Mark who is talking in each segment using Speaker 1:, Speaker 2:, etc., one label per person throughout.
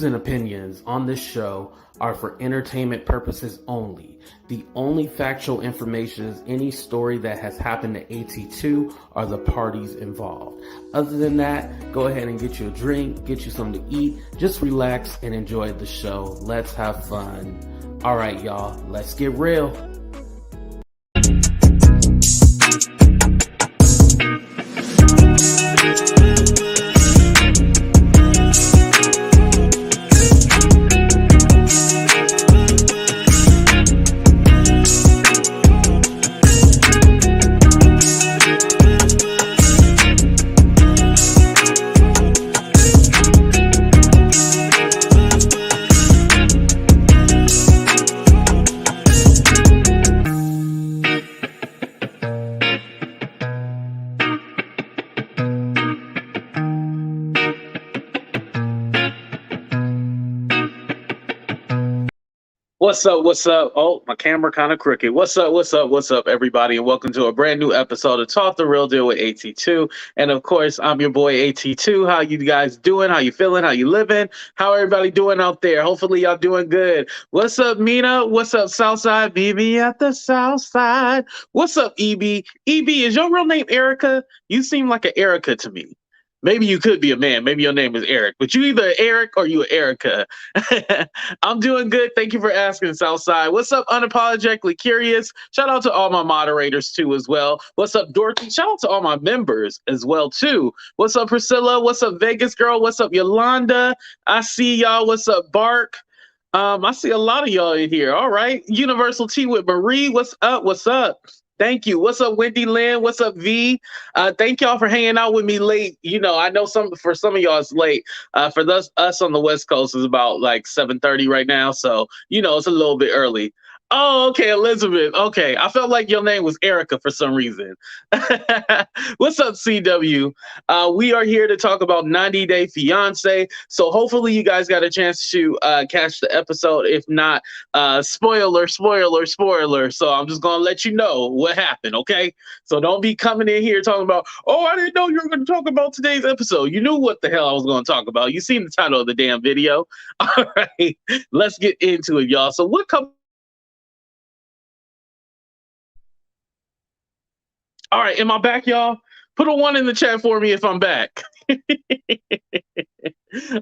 Speaker 1: and opinions on this show are for entertainment purposes only. The only factual information is any story that has happened to AT2 or the parties involved. Other than that, go ahead and get you a drink, get you something to eat, just relax and enjoy the show. Let's have fun. All right, y'all, let's get real. What's up? What's up? Oh, my camera kind of crooked. What's up? What's up? What's up, everybody? And welcome to a brand new episode of Talk the Real Deal with AT2. And of course, I'm your boy AT2. How you guys doing? How you feeling? How you living? How everybody doing out there? Hopefully y'all doing good. What's up, Mina? What's up, Southside? BB at the Southside. What's up, EB? EB, is your real name Erica? You seem like an Erica to me. Maybe you could be a man. Maybe your name is Eric, but you either Eric or you Erica. I'm doing good. Thank you for asking, Southside. What's up, Unapologetically Curious? Shout out to all my moderators too as well. What's up, Dorothy? Shout out to all my members as well too. What's up, Priscilla? What's up, Vegas Girl? What's up, Yolanda? I see y'all. What's up, Bark? I see a lot of y'all in here. All right. Universal T with Marie. What's up? What's up? Thank you. What's up, Wendy Lynn? What's up, V? Thank y'all for hanging out with me late. You know, I know for some of y'all it's late. For us on the West Coast, it's about like 7:30 right now. So, you know, it's a little bit early. Oh, okay, Elizabeth. Okay, I felt like your name was Erica for some reason. What's up, CW? We are here to talk about 90 Day Fiancé. So hopefully you guys got a chance to catch the episode. If not, spoiler. So I'm just going to let you know what happened, okay? So don't be coming in here talking about, oh, I didn't know you were going to talk about today's episode. You knew what the hell I was going to talk about. You seen the title of the damn video. All right, let's get into it, y'all. So what comes? All right, am I back, y'all? Put a 1 in the chat for me if I'm back.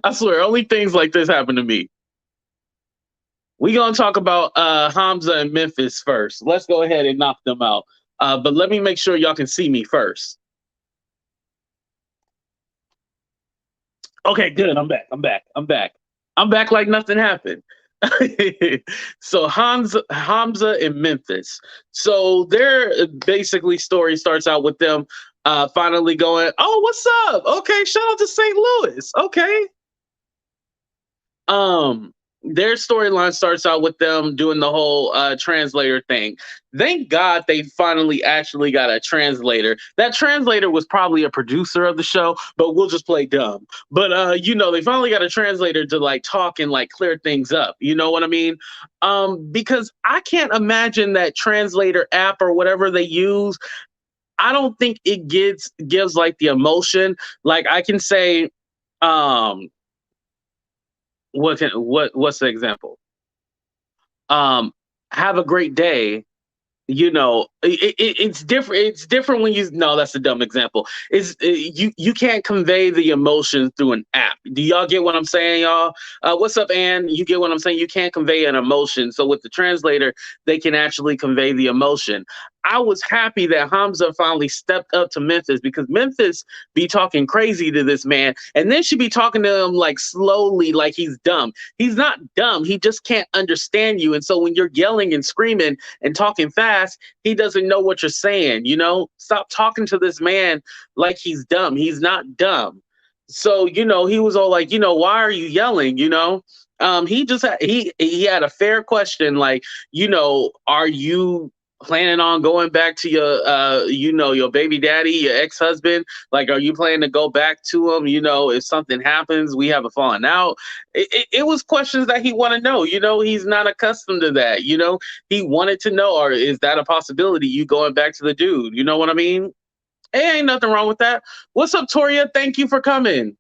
Speaker 1: I swear, only things like this happen to me. We're going to talk about Hamza and Memphis first. Let's go ahead and knock them out. But let me make sure y'all can see me first. Okay, good. I'm back like nothing happened. So Hamza and Memphis. So their basically story starts out with them finally going, oh, what's up? Okay, shout out to St. Louis. Okay. Their storyline starts out with them doing the whole translator thing. Thank God they finally actually got a translator. That translator was probably a producer of the show, but we'll just play dumb. But you know, they finally got a translator to like talk and like clear things up. You know what I mean? Because I can't imagine that translator app or whatever they use. I don't think it gives like the emotion. Like I can say, what's the example? Have a great day. You know, it's different. It's different when you. No, that's a dumb example. You can't convey the emotion through an app. Do y'all get what I'm saying, y'all? What's up, Ann? You get what I'm saying? You can't convey an emotion. So with the translator, they can actually convey the emotion. I was happy that Hamza finally stepped up to Memphis because Memphis be talking crazy to this man, and then she be talking to him like slowly, like he's dumb. He's not dumb. He just can't understand you. And so when you're yelling and screaming and talking fast, he doesn't know what you're saying. You know, stop talking to this man like he's dumb. He's not dumb. So, you know, he was all like, you know, why are you yelling? You know, he just he had a fair question like, you know, are you planning on going back to your you know, your baby daddy, your ex-husband? Like, are you planning to go back to him? You know, if something happens, we have a falling out. It was questions that he wanted to know. You know, he's not accustomed to that. You know, he wanted to know, or is that a possibility, you going back to the dude? You know what I mean? Hey, ain't nothing wrong with that. What's up, Toria? Thank you for coming.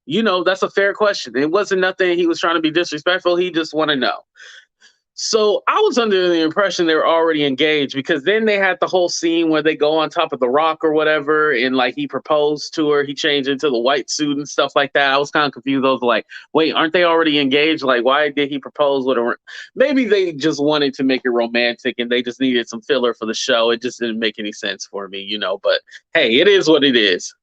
Speaker 1: That's a fair question. It wasn't nothing he was trying to be disrespectful. He just want to know. So I was under the impression they were already engaged because then they had the whole scene where they go on top of the rock or whatever, and like he proposed to her, he changed into the white suit and stuff like that. I was kind of confused. I was like, wait, aren't they already engaged? Like, why did he propose with her? Maybe they just wanted to make it romantic and they just needed some filler for the show. It just didn't make any sense for me. But hey, it is what it is.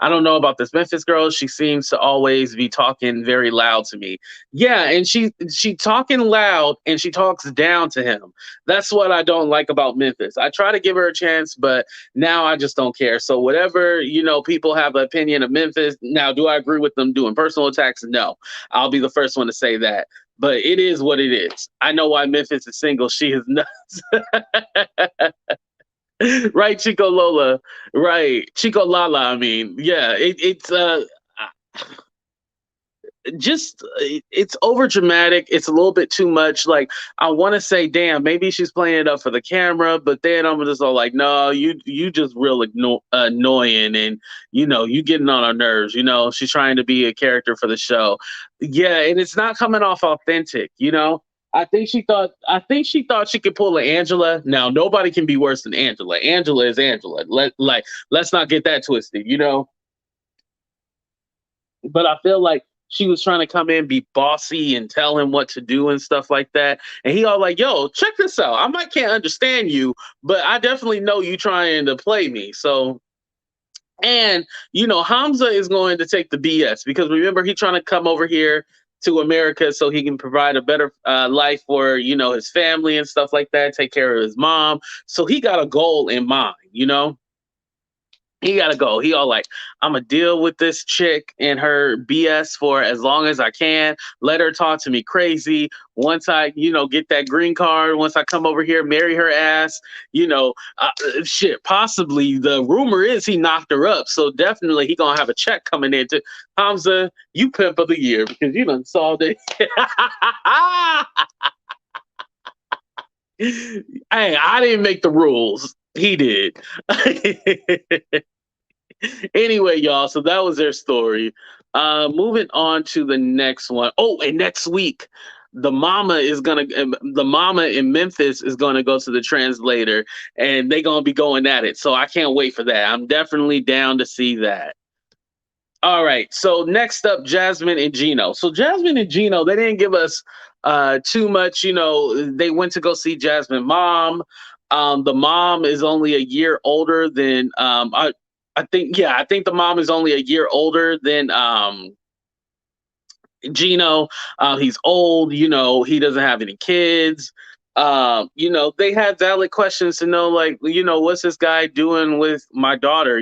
Speaker 1: I don't know about this Memphis girl. She seems to always be talking very loud to me. Yeah, and she talking loud and she talks down to him. That's what I don't like about Memphis. I try to give her a chance, but now I just don't care. So whatever, people have an opinion of Memphis. Now, do I agree with them doing personal attacks? No. I'll be the first one to say that. But it is what it is. I know why Memphis is single. She is nuts. Right, Chico Lola. Right, Chico Lala. I mean, yeah, it's just it's over dramatic. It's a little bit too much. Like I want to say, damn, maybe she's playing it up for the camera, but then I'm just all like, no, you just real annoying, and you getting on our nerves. She's trying to be a character for the show. Yeah, and it's not coming off authentic. I think she thought she could pull an Angela. Now nobody can be worse than Angela. Angela is Angela. Let's not get that twisted. But I feel like she was trying to come in, be bossy, and tell him what to do and stuff like that. And he all like, "Yo, check this out. I might can't understand you, but I definitely know you trying to play me." So, and Hamza is going to take the BS because remember he trying to come over here to America so he can provide a better life for his family and stuff like that, take care of his mom. So he got a goal in mind. He gotta go. He all like, I'm gonna deal with this chick and her BS for as long as I can. Let her talk to me crazy. Once I, get that green card, once I come over here, marry her ass, shit. Possibly the rumor is he knocked her up. So definitely he gonna have a check coming in to Hamza. You pimp of the year because you done solved it. Hey, I didn't make the rules. He did. Anyway, y'all, so that was their story. Moving on to the next one. Oh, and next week, the mama in Memphis is gonna go to the translator, and they gonna be going at it. So I can't wait for that. I'm definitely down to see that. All right. So next up, Jasmine and Gino. So Jasmine and Gino, they didn't give us too much. They went to go see Jasmine mom. The mom is only a year older than I think, yeah, I think the mom is only a year older than Gino. He's old, he doesn't have any kids. They had valid questions to know, like, what's this guy doing with my daughter?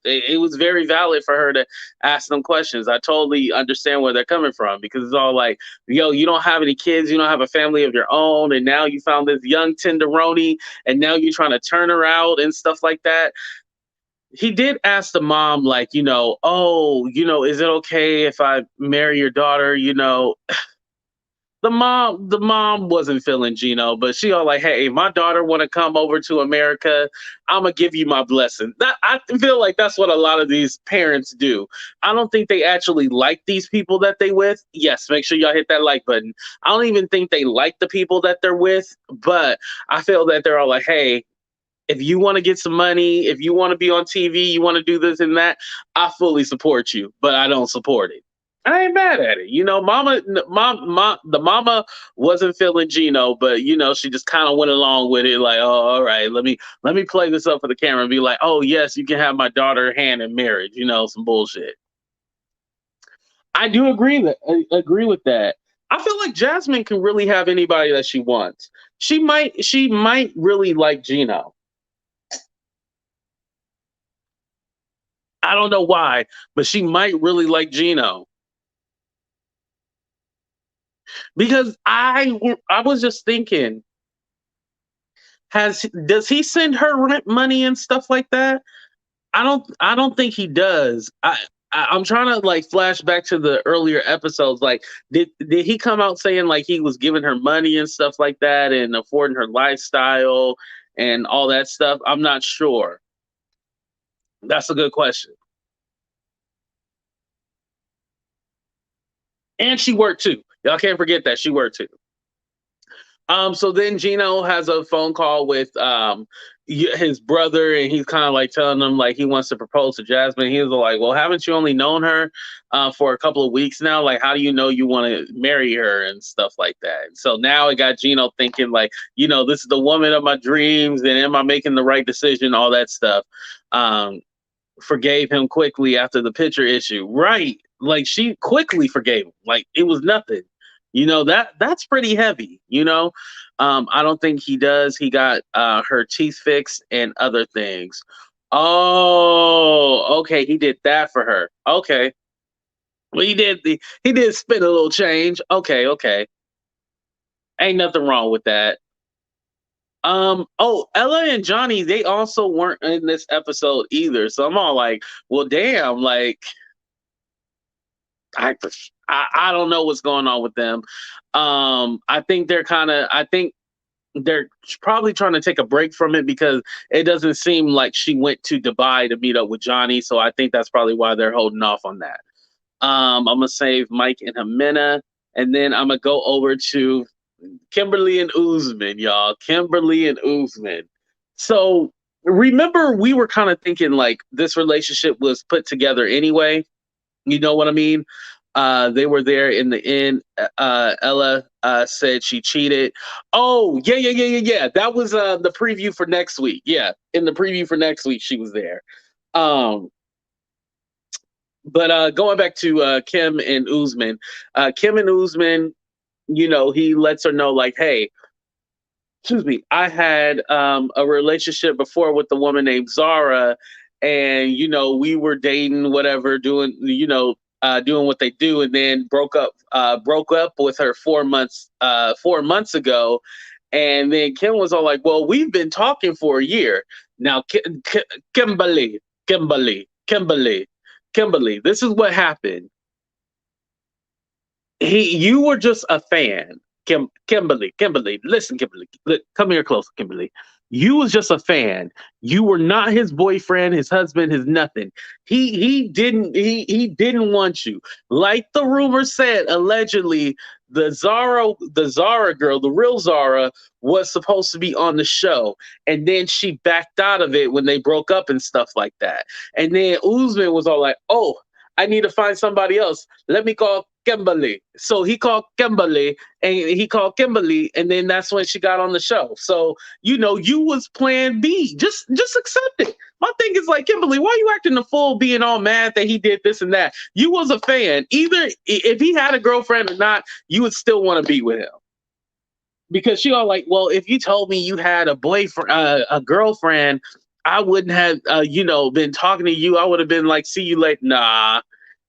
Speaker 1: It was very valid for her to ask them questions. I totally understand where they're coming from because it's all like, yo, you don't have any kids, you don't have a family of your own, and now you found this young tenderoni, and now you're trying to turn her out and stuff like that. He did ask the mom, like, oh, is it okay if I marry your daughter? The mom wasn't feeling Gino, but she all like, hey, my daughter want to come over to America, I'm gonna give you my blessing. That I feel like that's what a lot of these parents do. I don't think they actually like these people that they with. Yes, make sure y'all hit that like button. I don't even think they like the people that they're with, but I feel that they're all like, hey, if you want to get some money, if you want to be on TV, you want to do this and that, I fully support you, but I don't support it. I ain't mad at it. The mama wasn't feeling Gino, but she just kind of went along with it, like, oh, all right, let me play this up for the camera and be like, oh yes, you can have my daughter hand in marriage, some bullshit. I do agree with that. I feel like Jasmine can really have anybody that she wants. She might really like Gino. I don't know why, but she might really like Gino because I was just thinking, has does he send her rent money and stuff like that? I don't think he does. I'm trying to like flash back to the earlier episodes. Like, did he come out saying like he was giving her money and stuff like that and affording her lifestyle and all that stuff? I'm not sure. That's a good question. And she worked too. Y'all can't forget that she worked too. So then Gino has a phone call with his brother, and he's kind of like telling him like he wants to propose to Jasmine. He was like, "Well, haven't you only known her for a couple of weeks now? Like, how do you know you want to marry her and stuff like that?" And so now it got Gino thinking like, this is the woman of my dreams, and am I making the right decision? All that stuff. Um, Forgave him quickly after the picture issue. Right. Like she quickly forgave him. Like it was nothing. That's pretty heavy. I don't think he does. He got her teeth fixed and other things. Oh, okay. He did that for her. Okay. Well, he did spend a little change. Okay, okay. Ain't nothing wrong with that. Oh, Ella and Johnny, they also weren't in this episode either. So I'm all like, well, damn, like I I don't know what's going on with them. I think they're probably trying to take a break from it because it doesn't seem like she went to Dubai to meet up with Johnny. So I think that's probably why they're holding off on that. I'm gonna save Mike and Ximena, and then I'm gonna go over to Kimberly and Usman, y'all. Kimberly and Usman. So remember, we were kind of thinking like this relationship was put together anyway. You know what I mean? They were there in the end. Ella said she cheated. Oh, yeah, yeah, yeah, yeah, yeah. That was the preview for next week. Yeah, in the preview for next week, she was there. Um, but going back to Kim and Usman, Kim and Usman, he lets her know like, hey, excuse me, I had a relationship before with a woman named Zara, and we were dating, whatever, doing doing what they do, and then broke up with her 4 months ago, and then Kim was all like, "Well, we've been talking for a year now." Kimberly, Kimberly, Kimberly, Kimberly. This is what happened. You were just a fan. Kimberly, listen, Kimberly, come here close, Kimberly. You was just a fan. You were not his boyfriend, his husband, his nothing. He didn't want you. Like the rumor said, allegedly, the Zara girl, the real Zara, was supposed to be on the show, and then she backed out of it when they broke up and stuff like that. And then Usman was all like, "Oh, I need to find somebody else. Let me call Kimberly." So he called Kimberly, and then that's when she got on the show. So you was plan B. Just accept it. My thing is like, Kimberly, why are you acting the fool, being all mad that he did this and that? You was a fan. Either if he had a girlfriend or not, you would still want to be with him. Because she all like, well, if you told me you had a boyfriend, a girlfriend, I wouldn't have, been talking to you. I would have been like, see you later. Nah,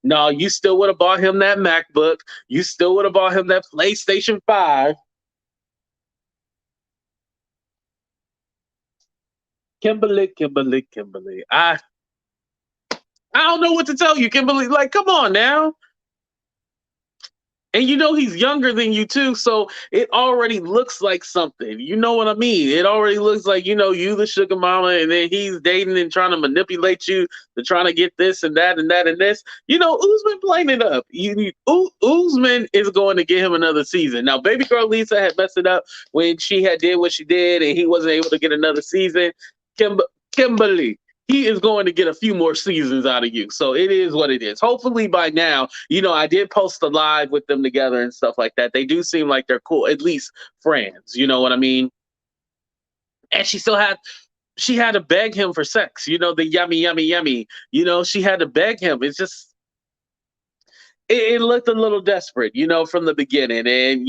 Speaker 1: no, you still would have bought him that MacBook. You still would have bought him that PlayStation 5. Kimberly, Kimberly, Kimberly. I don't know what to tell you, Kimberly. Like, come on now. And he's younger than you too, so it already looks like something. You know what I mean? It already looks like you the sugar mama, and then he's dating and trying to manipulate you to trying to get this and that and that and this. Usman playing it up. Usman is going to get him another season. Now, baby girl Lisa had messed it up when she had did what she did, and he wasn't able to get another season. Kimberly, he is going to get a few more seasons out of you. So it is what it is. Hopefully by now, I did post a live with them together and stuff like that. They do seem like they're cool, at least friends. You know what I mean? And she had to beg him for sex. The yummy, yummy, yummy. She had to beg him. It's just it looked a little desperate, from the beginning. And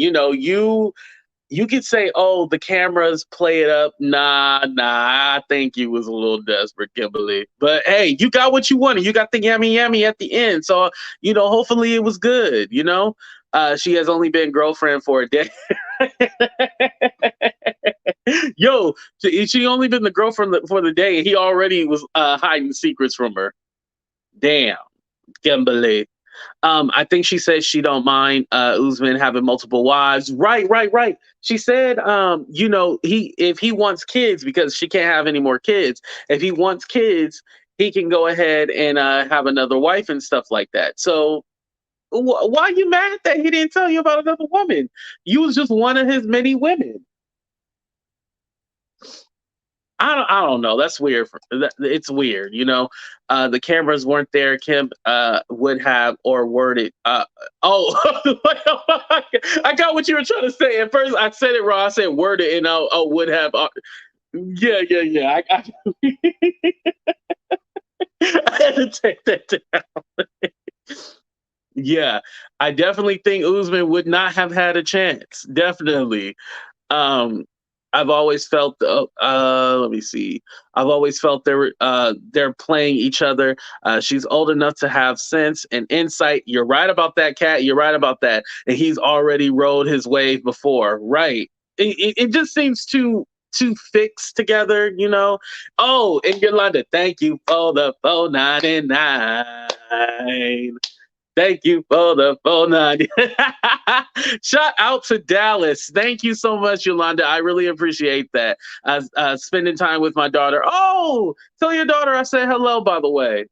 Speaker 1: you could say, "Oh, the cameras play it up." Nah, I think you was a little desperate, Kimberly. But hey, you got what you wanted. You got the yummy yummy at the end. So, hopefully it was good. She has only been girlfriend for a day. Yo, she only been the girlfriend for the day, and he already was hiding secrets from her. Damn, Kimberly. I think she said she don't mind Usman having multiple wives. Right, right, right. She said, if he wants kids, because she can't have any more kids. If he wants kids, he can go ahead and have another wife and stuff like that. So Why are you mad that he didn't tell you about another woman? You was just one of his many women. I don't know. That's weird. It's weird, you know. The cameras weren't there. Kim would have or worded. Oh, I got what you were trying to say. At first, I said it wrong. I said worded, and oh would have. Yeah, yeah, yeah. I had to take that down. Yeah, I definitely think Usman would not have had a chance. Definitely. Um, I've always felt. Let me see. I've always felt they're playing each other. She's old enough to have sense and insight. You're right about that, Cat. You're right about that. And he's already rode his wave before. Right. It just seems too fixed together, you know. Oh, and Yolanda, thank you for the 4.99. Thank you for the phone line. Shout out to Dallas. Thank you so much, Yolanda. I really appreciate that. Spending time with my daughter. Oh, tell your daughter I said hello, by the way.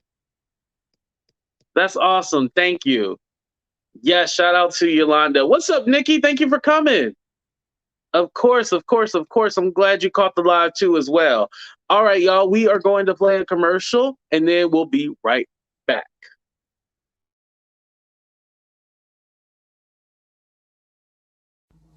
Speaker 1: That's awesome. Thank you. Yeah, shout out to Yolanda. What's up, Nikki? Thank you for coming. Of course, of course, of course. I'm glad you caught the live too as well. All right, y'all. We are going to play a commercial and then we'll be right back.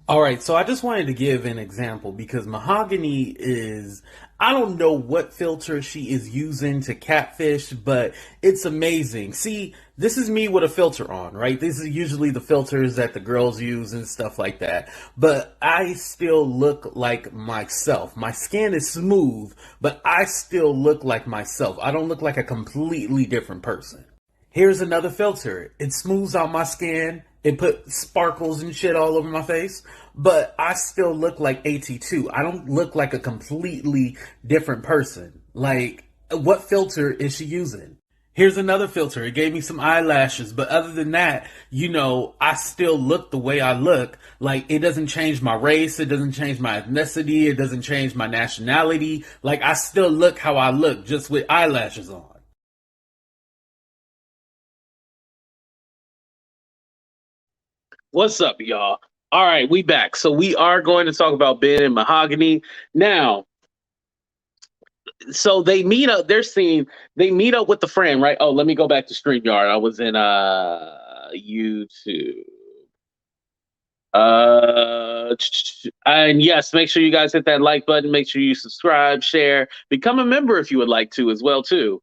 Speaker 2: All right, so I just wanted to give an example because Mahogany is, I don't know what filter she is using to catfish, but it's amazing. See, this is me with a filter on, right? This is usually the filters that the girls use and stuff like that. But I still look like myself. My skin is smooth, but I still look like myself. I don't look like a completely different person. Here's another filter. It smooths out my skin. It put sparkles and shit all over my face. But I still look like AT2. I don't look like a completely different person. Like, what filter is she using? Here's another filter. It gave me some eyelashes. But other than that, I still look the way I look. Like, it doesn't change my race. It doesn't change my ethnicity. It doesn't change my nationality. Like, I still look how I look, just with eyelashes on.
Speaker 1: What's up, y'all? All right, we back. So we are going to talk about Ben and Mahogany. Now, so they meet up, they're seeing they meet up with the friend, right? Oh, let me go back to StreamYard. I was in YouTube. And yes, make sure you guys hit that like button, make sure you subscribe, share, become a member if you would like to as well too.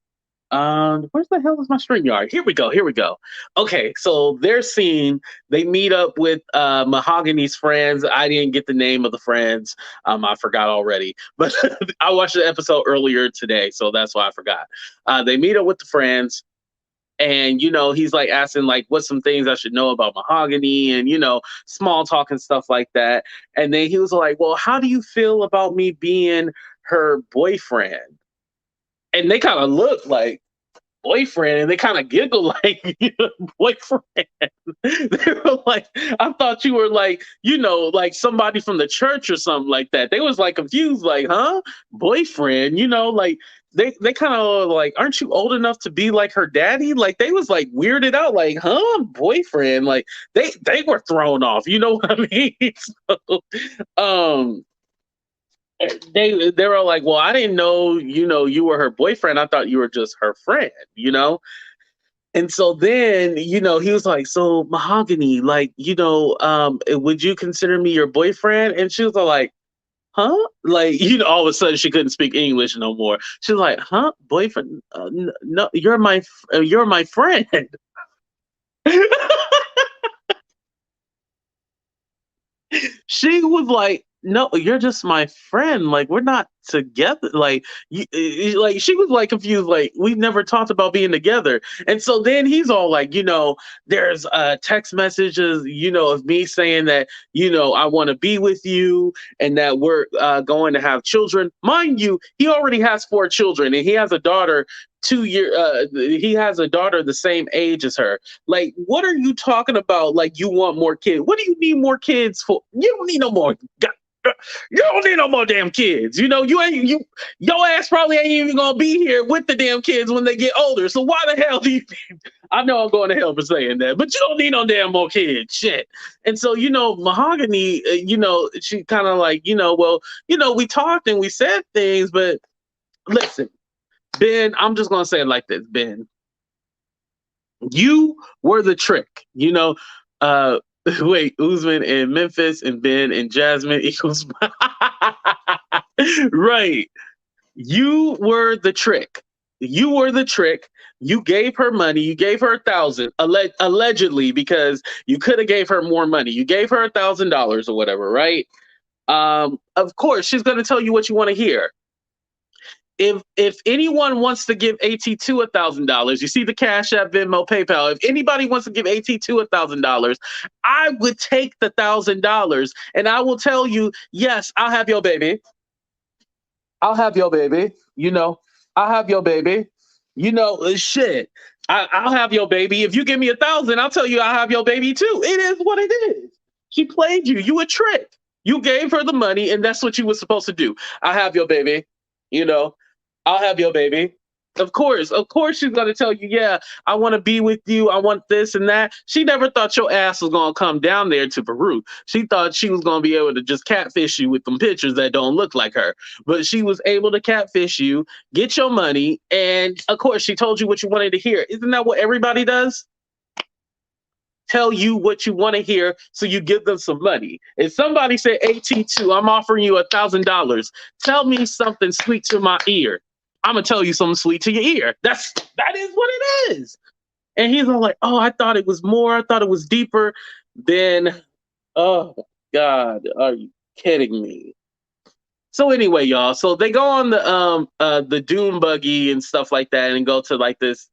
Speaker 1: Where's the hell is my StreamYard? Here we go. Here we go. Okay, so they're seeing they meet up with Mahogany's friends. I didn't get the name of the friends. I forgot already, but I watched the episode earlier today, so that's why I forgot. They meet up with the friends, and he's like asking like what's some things I should know about Mahogany, and small talk and stuff like that. And then he was like, "Well, how do you feel about me being her boyfriend?" And they kind of look like boyfriend, and they kind of giggle like boyfriend. They were like, I thought you were like like somebody from the church or something like that. They was like confused, like, huh, boyfriend, like they kind of like, aren't you old enough to be like her daddy? Like they was like weirded out, like, huh, boyfriend. Like they were thrown off, you know what I mean? So, um they were like, well, I didn't know, you were her boyfriend. I thought you were just her friend. And so then, he was like, so Mahogany, like, would you consider me your boyfriend? And she was like, huh? Like, all of a sudden she couldn't speak English no more. She was like, huh, boyfriend? No, you're my friend. She was like, no, you're just my friend. Like, we're not together. Like, like she was like confused. Like, we've never talked about being together. And so then he's all like, there's text messages, of me saying that, I want to be with you and that we're going to have children. Mind you, he already has 4 children and he has a daughter 2 year. He has a daughter the same age as her. Like, what are you talking about? Like, you want more kids? What do you need more kids for? You don't need no more. You don't need no more damn kids. Your ass probably ain't even gonna be here with the damn kids when they get older. So why the hell do you think? I know I'm going to hell for saying that, but you don't need no damn more kids. Shit. And so, Mahogany, she kind of like, we talked and we said things, but listen, Ben, I'm just gonna say it like this, Ben. You were the trick, wait, Usman and Memphis and Ben and Jasmine equals right. You were the trick. You were the trick. You gave her money. You gave her 1,000 allegedly, because you could have gave her more money. You gave her $1,000 or whatever, right? Of course, she's gonna tell you what you want to hear. If anyone wants to give AT2 $1,000, you see the Cash App, Venmo, PayPal. If anybody wants to give AT2 $1,000, I would take the $1,000 and I will tell you, yes, I'll have your baby. I'll have your baby. I'll have your baby. Shit. I'll have your baby. If you give me 1,000, I'll tell you I'll have your baby too. It is what it is. She played you. You a trick. You gave her the money, and that's what you were supposed to do. I'll have your baby. I'll have your baby. Of course she's gonna tell you, yeah, I want to be with you. I want this and that. She never thought your ass was gonna come down there to Peru. She thought she was gonna be able to just catfish you with some pictures that don't look like her. But she was able to catfish you, get your money, and of course she told you what you wanted to hear. Isn't that what everybody does? Tell you what you want to hear, so you give them some money. If somebody said AT2, I'm offering you $1,000, tell me something sweet to my ear. I'm gonna tell you something sweet to your ear. That is what it is. And he's all like, oh, I thought it was more. I thought it was deeper. Then, oh God, are you kidding me? So anyway, y'all. So they go on the dune buggy and stuff like that, and go to like this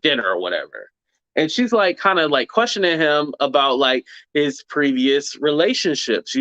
Speaker 1: dinner or whatever. And she's like kind of like questioning him about like his previous relationships,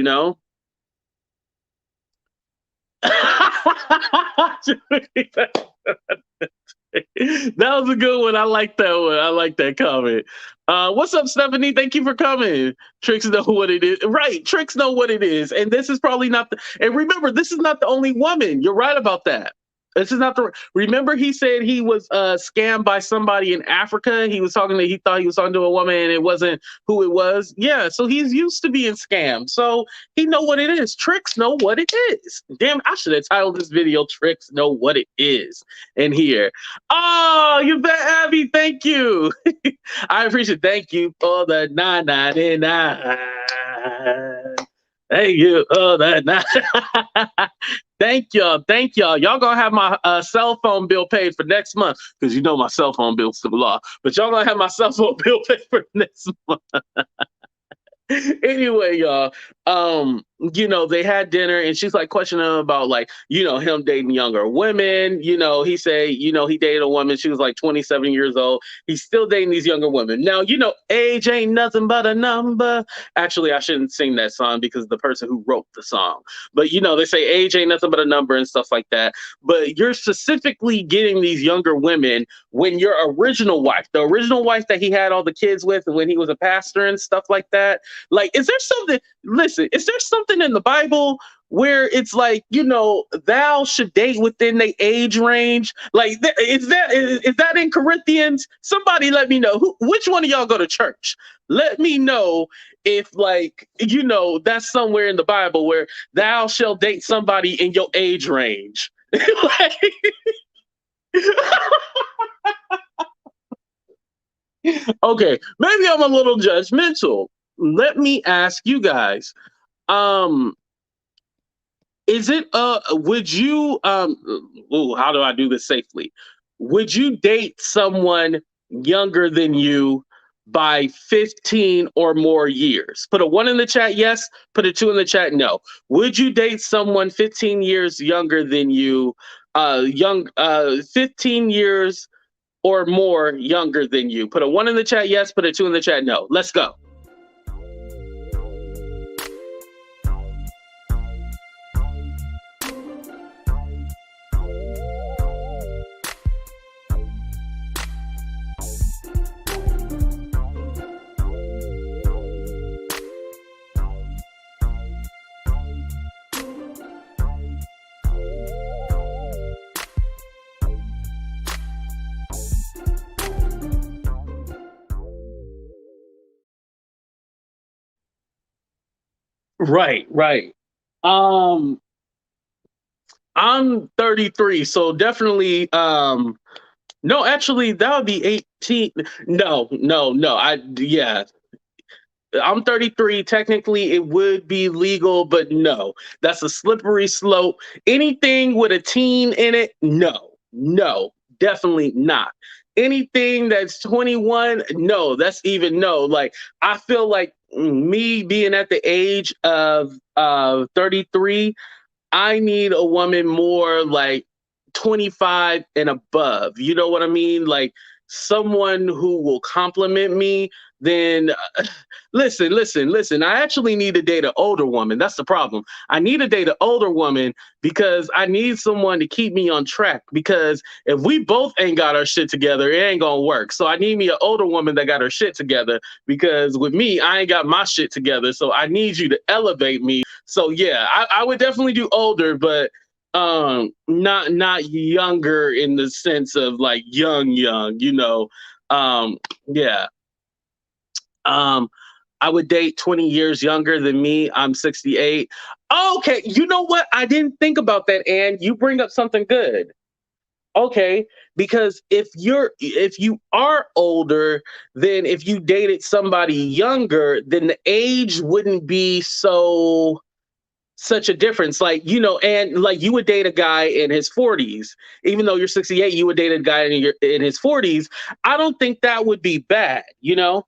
Speaker 1: That was a good one. I like that one. I like that comment. What's up, Stephanie? Thank you for coming. Tricks know what it is. Right. Tricks know what it is. And this is probably not and remember, this is not the only woman. You're right about that. This is not remember he said he was scammed by somebody in Africa. He thought he was talking to a woman and it wasn't who it was. Yeah, so he's used to being scammed. So he know what it is. Tricks know what it is. Damn, I should have titled this video Tricks Know What It Is in here. Oh, you bet, Abby. Thank you. I appreciate it. Thank you for the $9.99. Thank you for that. Thank y'all. Y'all gonna have my cell phone bill paid for next month, because my cell phone bill's still off. But y'all gonna have my cell phone bill paid for next month. Anyway, y'all, they had dinner and she's like questioning him about like, him dating younger women. He said, he dated a woman. She was like 27 years old. He's still dating these younger women. Now, age ain't nothing but a number. Actually, I shouldn't sing that song because the person who wrote the song. But, they say age ain't nothing but a number and stuff like that. But you're specifically getting these younger women when your original wife, the original wife that he had all the kids with when he was a pastor and stuff like that. Like, is there something in the Bible where it's like, thou should date within the age range? Like, is that in Corinthians? Somebody let me know. Which one of y'all go to church? Let me know if, like, that's somewhere in the Bible where thou shall date somebody in your age range. Like, okay, maybe I'm a little judgmental. Let me ask you guys, is it would you how do I do this safely? Would you date someone younger than you by 15 or more years? Put a 1 in the chat, yes. Put a 2 in the chat, no. Would you date someone 15 years younger than you, 15 years or more younger than you? Put a 1 in the chat, yes. Put a 2 in the chat, no. Let's go. Right, right. Um, I'm 33, so definitely. No, actually, that would be 18. No, no, no. Yeah, I'm 33. Technically, it would be legal, but no, that's a slippery slope. Anything with a teen in it, no, no, definitely not. Anything that's 21, no, that's even no. Like, I feel like me being at the age of 33, I need a woman more like 25 and above. You know what I mean? Like someone who will compliment me. Then listen, listen, listen. I actually need to date an older woman. That's the problem. I need to date an older woman because I need someone to keep me on track. Because if we both ain't got our shit together, it ain't gonna work. So I need me an older woman that got her shit together. Because with me, I ain't got my shit together. So I need you to elevate me. So yeah, I would definitely do older, but not younger in the sense of like young, you know. Yeah. Um I would date 20 years younger than me. I'm 68. Okay, you know what? I didn't think about that, and you bring up something good. Okay, because if you are older, then if you dated somebody younger, then the age wouldn't be such a difference. Like, you know, and like you would date a guy in his 40s, even though you're 68, you would date a guy in his 40s. I don't think that would be bad, you know?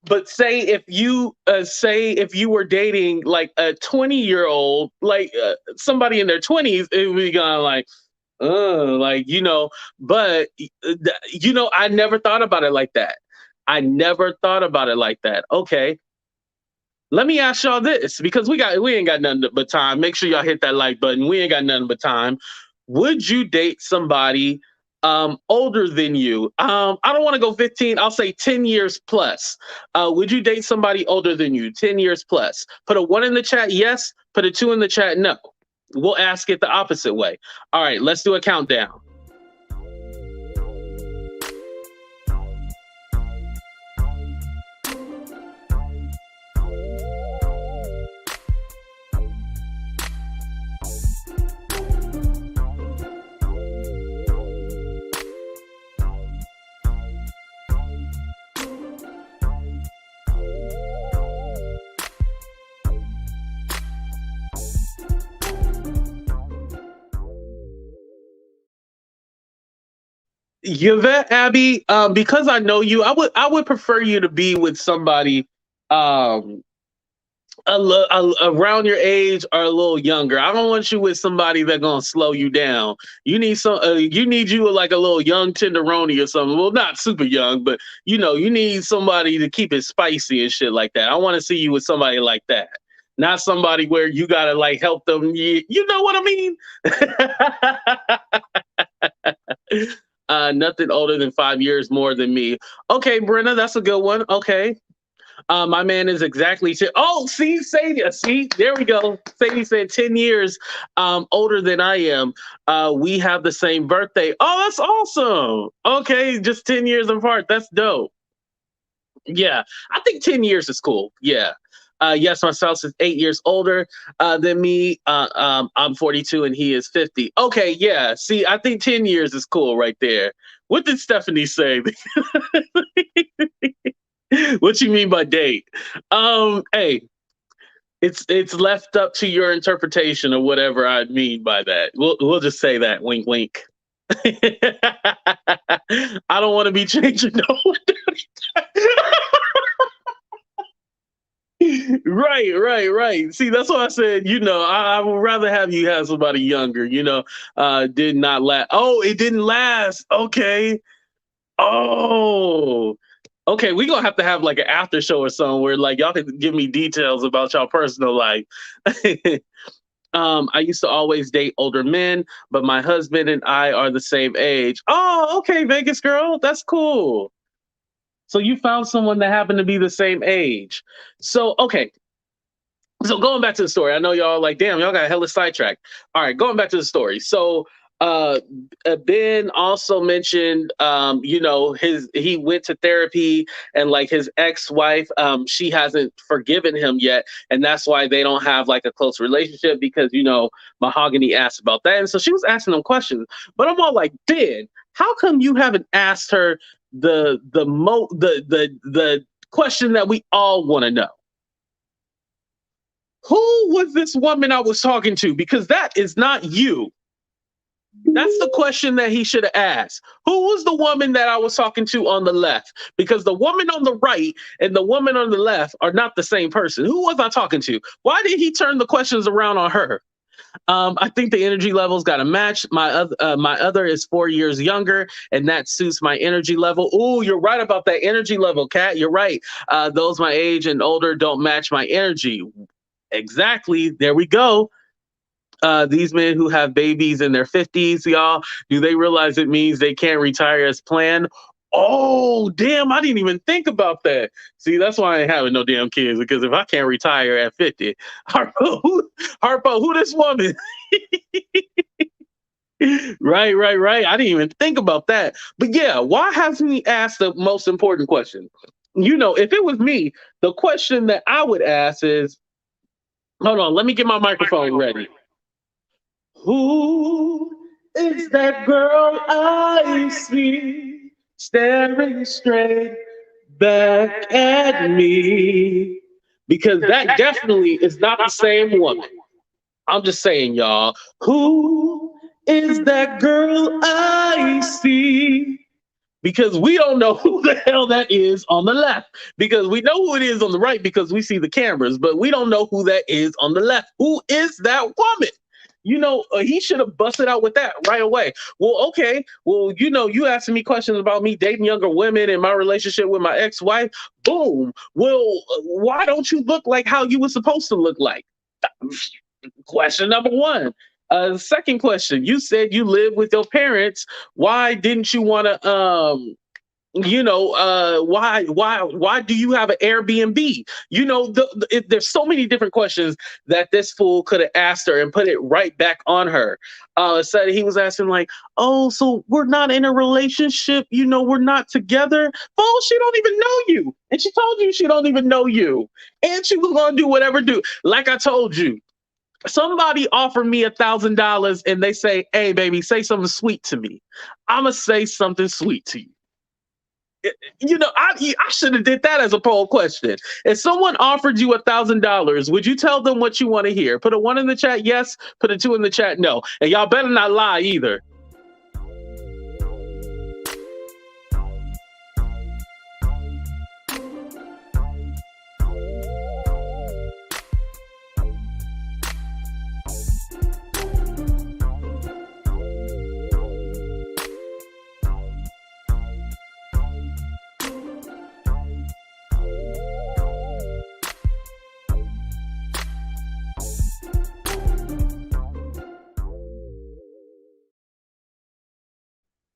Speaker 1: But say if you were dating like a 20-year old, like somebody in their 20s, it would be going like, like, you know, but you know, I never thought about it like that. I never thought about it like that. Okay, let me ask y'all this because we ain't got nothing but time. Make sure y'all hit that like button. We ain't got nothing but time. Would you date somebody older than you? I don't want to go 15. I'll say 10 years plus. Would you date somebody older than you? 10 years plus. Put a 1 in the chat, yes. Put a 2 in the chat, no. We'll ask it the opposite way. All right, let's do a countdown. Yvette, Abby, because I know you, I would prefer you to be with somebody um around your age or a little younger. I don't want you with somebody that's gonna slow you down. You need you like a little young tenderoni or something. Well, not super young, but you know, you need somebody to keep it spicy and shit like that. I want to see you with somebody like that. Not somebody where you gotta like help them. You know what I mean? Nothing older than 5 years more than me. Okay, Brenna, that's a good one. Okay. My man is exactly oh, see, Sadie, see, there we go. Sadie said 10 years older than I am. We have the same birthday. Oh, that's awesome. Okay, just 10 years apart. That's dope. Yeah, I think 10 years is cool. Yeah. Yes, my spouse is 8 years older than me. I'm 42 and he is 50. Okay, yeah. See, I think 10 years is cool right there. What did Stephanie say? What you mean by date? Hey, it's left up to your interpretation of whatever I mean by that. We'll just say that. Wink, wink. I don't want to be changing no one. Right, right, right. See, that's why I said, you know, I would rather have you have somebody younger, you know. Did not last. Oh, it didn't last. Okay. Oh. Okay, we're gonna have to have like an after show or something where like y'all can give me details about y'all personal life. I used to always date older men, but my husband and I are the same age. Oh, okay, Vegas girl, that's cool. So you found someone that happened to be the same age. So okay, so going back to the story, I know y'all like, damn, y'all got hella sidetracked. All right, going back to the story. So uh Ben also mentioned, he went to therapy, and like his ex-wife, she hasn't forgiven him yet, and that's why they don't have like a close relationship, because Mahogany asked about that, and so she was asking him questions. But I'm all like, Ben, how come you haven't asked her the question that we all want to know? Who was this woman I was talking to? Because that is not you. That's the question that he should have asked. Who was the woman that I was talking to on the left? Because the woman on the right and the woman on the left are not the same person. Who was I talking to? Why did he turn the questions around on her? I think the energy levels got to match. My other is 4 years younger, and that suits my energy level. Ooh, you're right about that energy level, Kat. You're right. Those my age and older don't match my energy. Exactly. There we go. These men who have babies in their 50s, y'all, do they realize it means they can't retire as planned? Oh, damn, I didn't even think about that. See, that's why I ain't having no damn kids, because if I can't retire at 50, Harpo, who this woman? Right. I didn't even think about that. But yeah, why hasn't he asked the most important question? If it was me, the question that I would ask is, hold on, let me get my microphone ready. Who is that girl I see staring straight back at me? Because that definitely is not the same woman. I'm just saying, y'all. Who is that girl I see? Because we don't know who the hell that is on the left. Because we know who it is on the right because we see the cameras, but we don't know who that is on the left. Who is that woman? He should have busted out with that right away. Well, okay. Well, you asking me questions about me dating younger women and my relationship with my ex-wife. Boom. Well, why don't you look like how you were supposed to look like? Question number one. Second question, you said you live with your parents. Why didn't you want to why do you have an Airbnb? There's so many different questions that this fool could have asked her and put it right back on her. Said he was asking like, oh, so we're not in a relationship, we're not together. Fool, she don't even know you, and she told you she don't even know you, and she was gonna do whatever do. Like I told you, somebody offered me $1,000 and they say, hey baby, say something sweet to me. I'ma say something sweet to you. I should have did that as a poll question. If someone offered you $1,000, would you tell them what you want to hear? Put a 1 in the chat, yes. Put a 2 in the chat, no. And y'all better not lie either.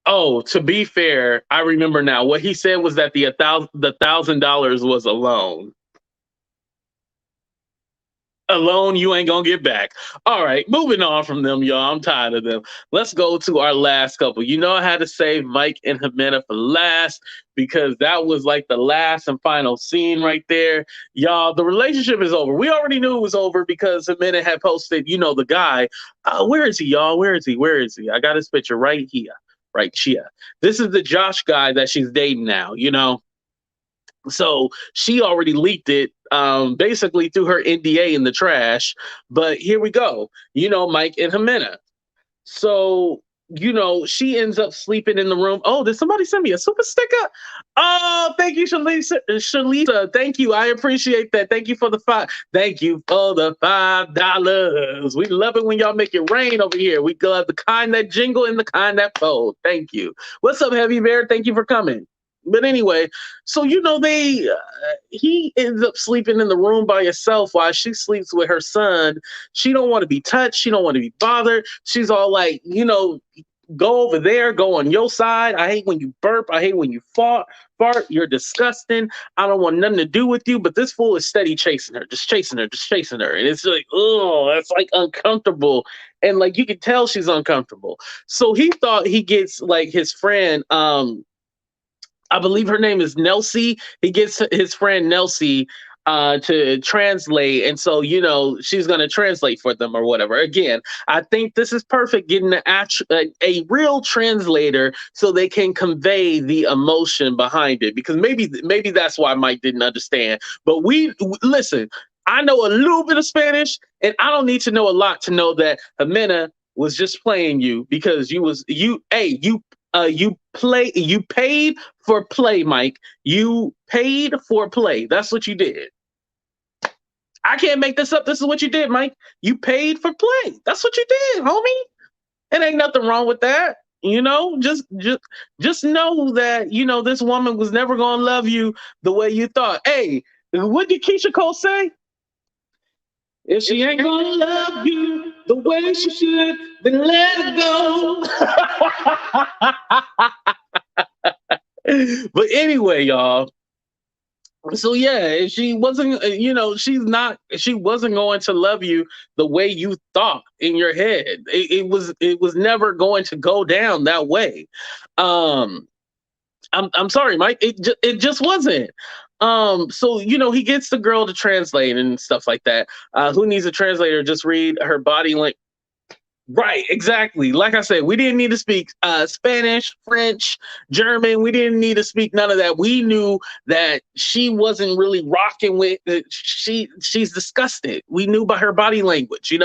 Speaker 1: Oh, to be fair, I remember now. What he said was that the $1,000 was a loan. A loan you ain't gonna get back. All right, moving on from them, y'all. I'm tired of them. Let's go to our last couple. I had to save Mike and Ximena for last because that was like the last and final scene right there. Y'all, the relationship is over. We already knew it was over because Ximena had posted, the guy. Where is he, y'all? Where is he? Where is he? I got his picture right here. Right here. This is the Josh guy that she's dating now, So she already leaked it, basically threw her NDA in the trash. But here we go. Mike and Ximena. So, she ends up sleeping in the room. Oh, did somebody send me a super sticker? Oh, thank you, Shalisa. Thank you. I appreciate that. Thank you for the $5. Thank you for the $5. We love it when y'all make it rain over here. We love the kind that jingle and the kind that fold. Thank you. What's up, Heavy Bear? Thank you for coming. But anyway, so he ends up sleeping in the room by herself while she sleeps with her son. She don't want to be touched. She don't want to be bothered. She's all like, go over there, go on your side. I hate when you burp. I hate when you fart. You're disgusting. I don't want nothing to do with you. But this fool is steady chasing her, just chasing her, just chasing her. And it's like, oh, it's like uncomfortable. And like you can tell she's uncomfortable. So he thought he gets like his friend, I believe her name is Nelsie. He gets his friend Nelsie to translate, and so she's going to translate for them or whatever. Again, I think this is perfect, getting a real translator so they can convey the emotion behind it. Because maybe that's why Mike didn't understand. But listen. I know a little bit of Spanish, and I don't need to know a lot to know that Ximena was just playing you because you paid for play, Mike. You paid for play. That's what you did. I can't make this up. This is what you did, Mike. You paid for play. That's what you did, homie. It ain't nothing wrong with that. Just know that this woman was never gonna love you the way you thought. Hey, what did Keisha Cole say? If she ain't gonna love you the way she should, then let it go. But anyway, y'all. So yeah, she wasn't, she wasn't going to love you the way you thought in your head. It was never going to go down that way. I'm sorry, Mike. It just wasn't. So he gets the girl to translate and stuff like that. Who needs a translator? Just read her body language. Right, exactly. Like I said, we didn't need to speak Spanish, French, German. We didn't need to speak none of that. We knew that she wasn't really rocking with it. She's disgusted. We knew by her body language.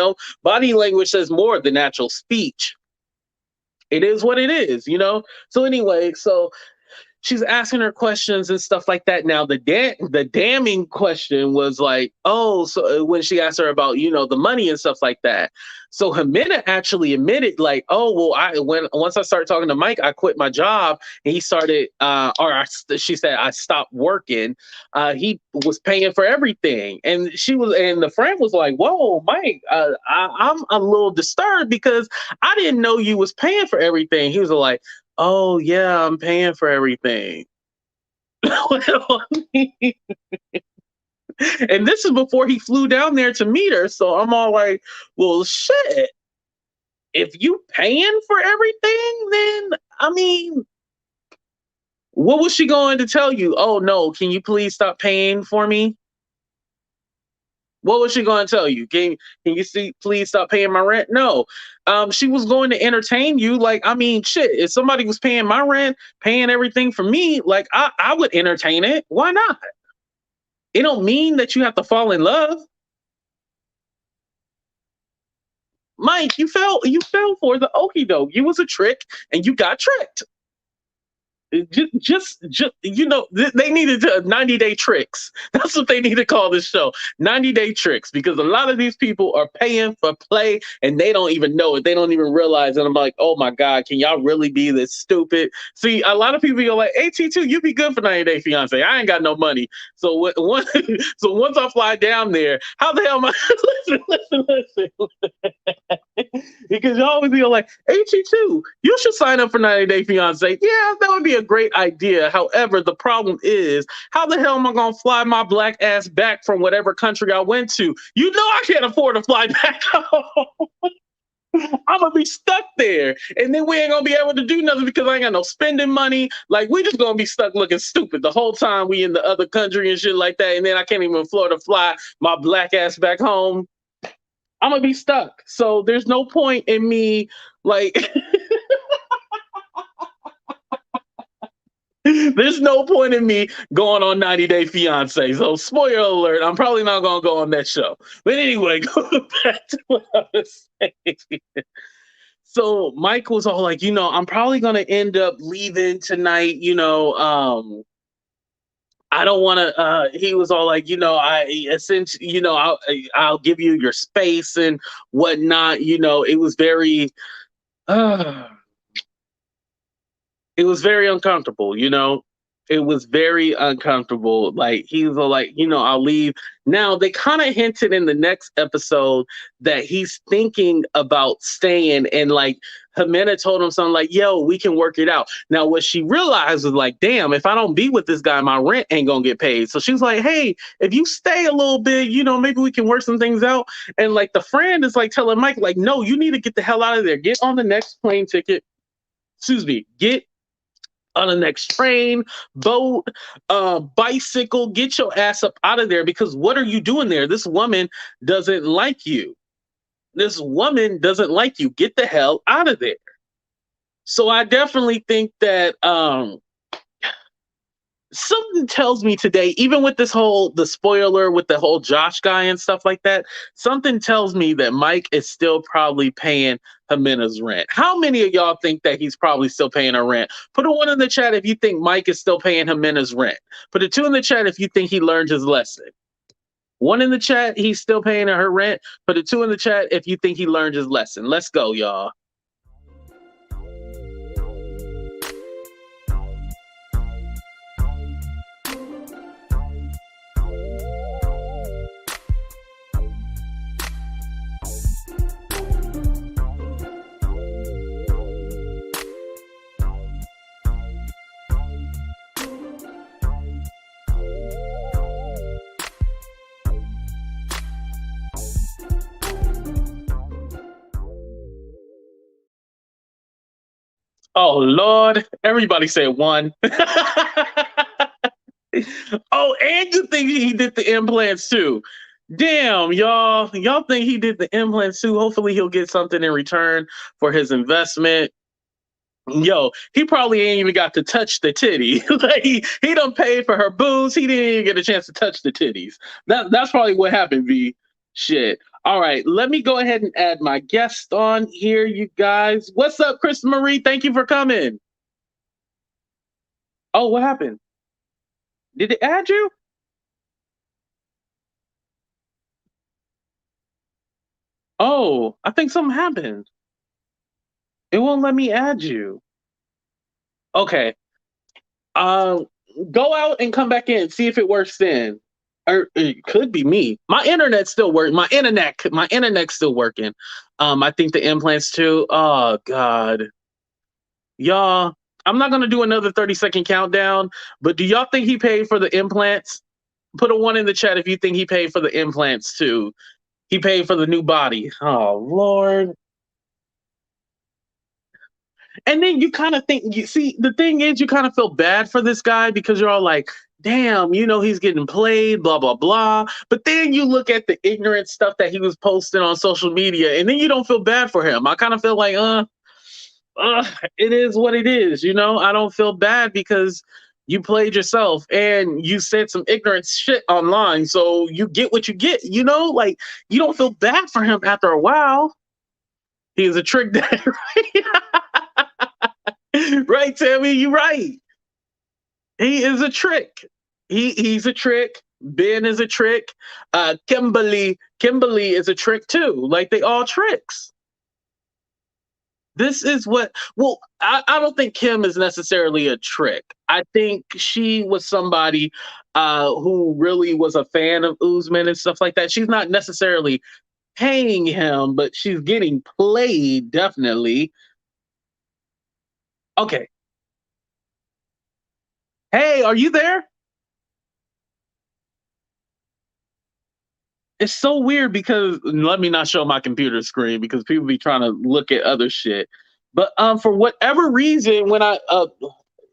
Speaker 1: Body language says more than actual speech. It is what it is. So anyway, she's asking her questions and stuff like that. Now, the damning question was like, oh, so when she asked her about, the money and stuff like that. So Ximena actually admitted, like, oh, well, once I started talking to Mike, I quit my job, and he started, she said, I stopped working. He was paying for everything, and the friend was like, whoa, Mike, I'm a little disturbed because I didn't know you was paying for everything. He was like, oh yeah, I'm paying for everything. And this is before he flew down there to meet her. So I'm all like, well, shit. If you paying for everything, then I mean, what was she going to tell you? Oh no, can you please stop paying for me? What was she going to tell you? Can you please stop paying my rent? No. She was going to entertain you. Like, I mean, shit, if somebody was paying my rent, paying everything for me, like I would entertain it. Why not? It don't mean that you have to fall in love. Mike, you fell for the okie doke. You was a trick and you got tricked. Just they needed 90-day tricks. That's what they need to call this show, 90-day tricks, because a lot of these people are paying for play and they don't even know it. They don't even realize it. I'm like, oh my god, can y'all really be this stupid? See, a lot of people are like, AT2, you be good for 90-day fiance. I ain't got no money. So once I fly down there, how the hell am I? listen. Because y'all always be like, AT2, you should sign up for 90-day fiance. Yeah, that would be a great idea. However, the problem is, how the hell am I going to fly my black ass back from whatever country I went to? You know I can't afford to fly back home. I'm going to be stuck there. And then we ain't going to be able to do nothing because I ain't got no spending money. Like, we just going to be stuck looking stupid the whole time we in the other country and shit like that. And then I can't even afford to fly my black ass back home. I'm going to be stuck. So there's no point in me, like... There's no point in me going on 90-day fiance. So spoiler alert, I'm probably not going to go on that show. But anyway, going back to what I was saying. So Mike was all like, I'm probably going to end up leaving tonight. I don't want to, he was all like, I'll give you your space and whatnot. It was very, it was very uncomfortable, It was very uncomfortable. Like he was all like, I'll leave. Now they kind of hinted in the next episode that he's thinking about staying, and like Ximena told him something like, "Yo, we can work it out." Now what she realized was like, "Damn, if I don't be with this guy, my rent ain't gonna get paid." So she was like, "Hey, if you stay a little bit, maybe we can work some things out." And like the friend is like telling Mike, like, "No, you need to get the hell out of there. Get on the next plane ticket. Excuse me. Get on the next train, boat, bicycle, get your ass up out of there, because what are you doing there? This woman doesn't like you. This woman doesn't like you. Get the hell out of there." So I definitely think that something tells me today, even with the spoiler with the whole Josh guy and stuff like that, something tells me that Mike is still probably paying Ximena's rent. How many of y'all think that he's probably still paying her rent? Put a 1 in the chat if you think Mike is still paying Ximena's rent. Put a 2 in the chat if you think he learned his lesson. 1 in the chat, he's still paying her rent. Put a 2 in the chat if you think he learned his lesson. Let's go, y'all. Oh Lord, everybody say 1. Oh, and you think he did the implants too? Damn, y'all. Y'all think he did the implants too? Hopefully he'll get something in return for his investment. Yo, he probably ain't even got to touch the titty. Like he done paid for her booze. He didn't even get a chance to touch the titties. That's probably what happened, V. Shit. All right, let me go ahead and add my guest on here, you guys. What's up, Chris Marie? Thank you for coming. Oh, what happened? Did it add you? Oh, I think something happened. It won't let me add you. Okay. Um, Go out and come back in. See if it works then. Or it could be me. My internet's still working. My internet's still working. I think the implants too. Oh God, y'all. I'm not gonna do another 30-second countdown. But do y'all think he paid for the implants? Put a 1 in the chat if you think he paid for the implants too. He paid for the new body. Oh Lord. And then you kind of think, you see, the thing is, you kind of feel bad for this guy because you're all like, damn, he's getting played, blah, blah, blah. But then you look at the ignorant stuff that he was posting on social media, and then you don't feel bad for him. I kind of feel like, it is what it is. I don't feel bad because you played yourself and you said some ignorant shit online. So you get what you get, like you don't feel bad for him after a while. He is a trick dad, right? Right, Tammy, you're right. He is a trick. He's a trick. Ben is a trick. Kimberly is a trick too. Like they all tricks. This is what. Well, I don't think Kim is necessarily a trick. I think she was somebody who really was a fan of Usman and stuff like that. She's not necessarily paying him, but she's getting played definitely. Okay. Hey, are you there? It's so weird because let me not show my computer screen because people be trying to look at other shit. But for whatever reason, when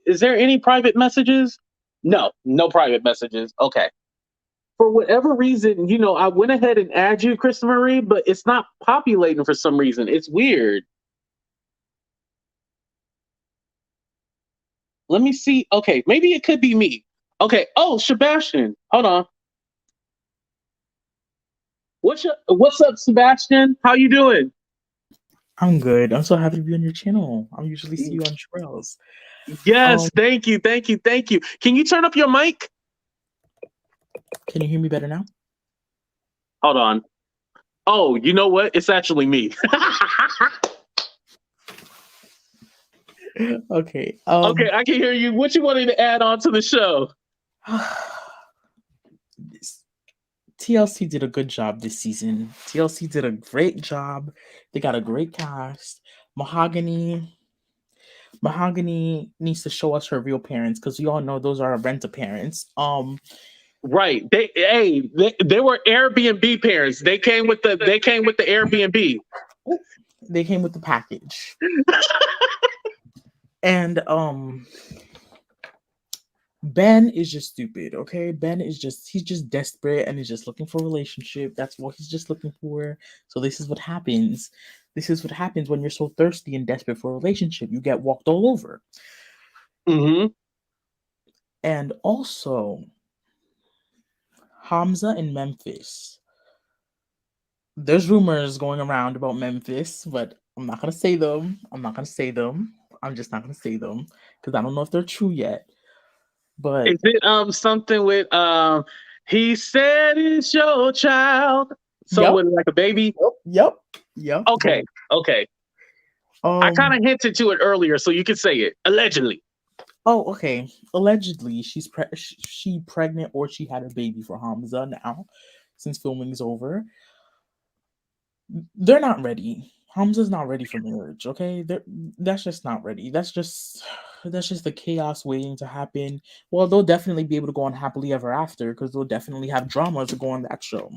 Speaker 1: is there any private messages? No, no private messages. Okay. For whatever reason, I went ahead and add you, Krista Marie, but it's not populating for some reason. It's weird. Let me see. Okay, maybe it could be me. Okay. Oh, Sebastian, hold on. What's up, Sebastian? How you doing?
Speaker 3: I'm good. I'm so happy to be on your channel. I usually see you on Trails.
Speaker 1: Yes, thank you. Can you turn up your mic?
Speaker 3: Can you hear me better now?
Speaker 1: Hold on. Oh, you know what? It's actually me.
Speaker 3: Okay.
Speaker 1: Okay, I can hear you. What you wanted to add on to the show?
Speaker 3: TLC did a good job this season. TLC did a great job. They got a great cast. Mahogany needs to show us her real parents because we all know those are rent parents.
Speaker 1: Right. They were Airbnb parents. They came with the Airbnb.
Speaker 3: They came with the package. And Ben is just stupid, okay? Ben is he's just desperate and is just looking for a relationship. That's what he's just looking for. So this is what happens. This is what happens when you're so thirsty and desperate for a relationship. You get walked all over.
Speaker 1: Mm-hmm.
Speaker 3: And also, Hamza and Memphis. There's rumors going around about Memphis, but I'm not gonna say them. I'm just not gonna say them because I don't know if they're true yet. But
Speaker 1: Is it something with he said it's your child?
Speaker 3: yep,
Speaker 1: Someone like a baby?
Speaker 3: yep.
Speaker 1: Okay. Okay. I kind of hinted to it earlier, so you can say it. Allegedly.
Speaker 3: Oh, okay. Allegedly, she pregnant or she had a baby for Hamza now, since filming is over. They're not ready. Hamza's not ready for marriage. Okay, that's just not ready. That's just the chaos waiting to happen. Well, they'll definitely be able to go on happily ever after because they'll definitely have drama to go on that show.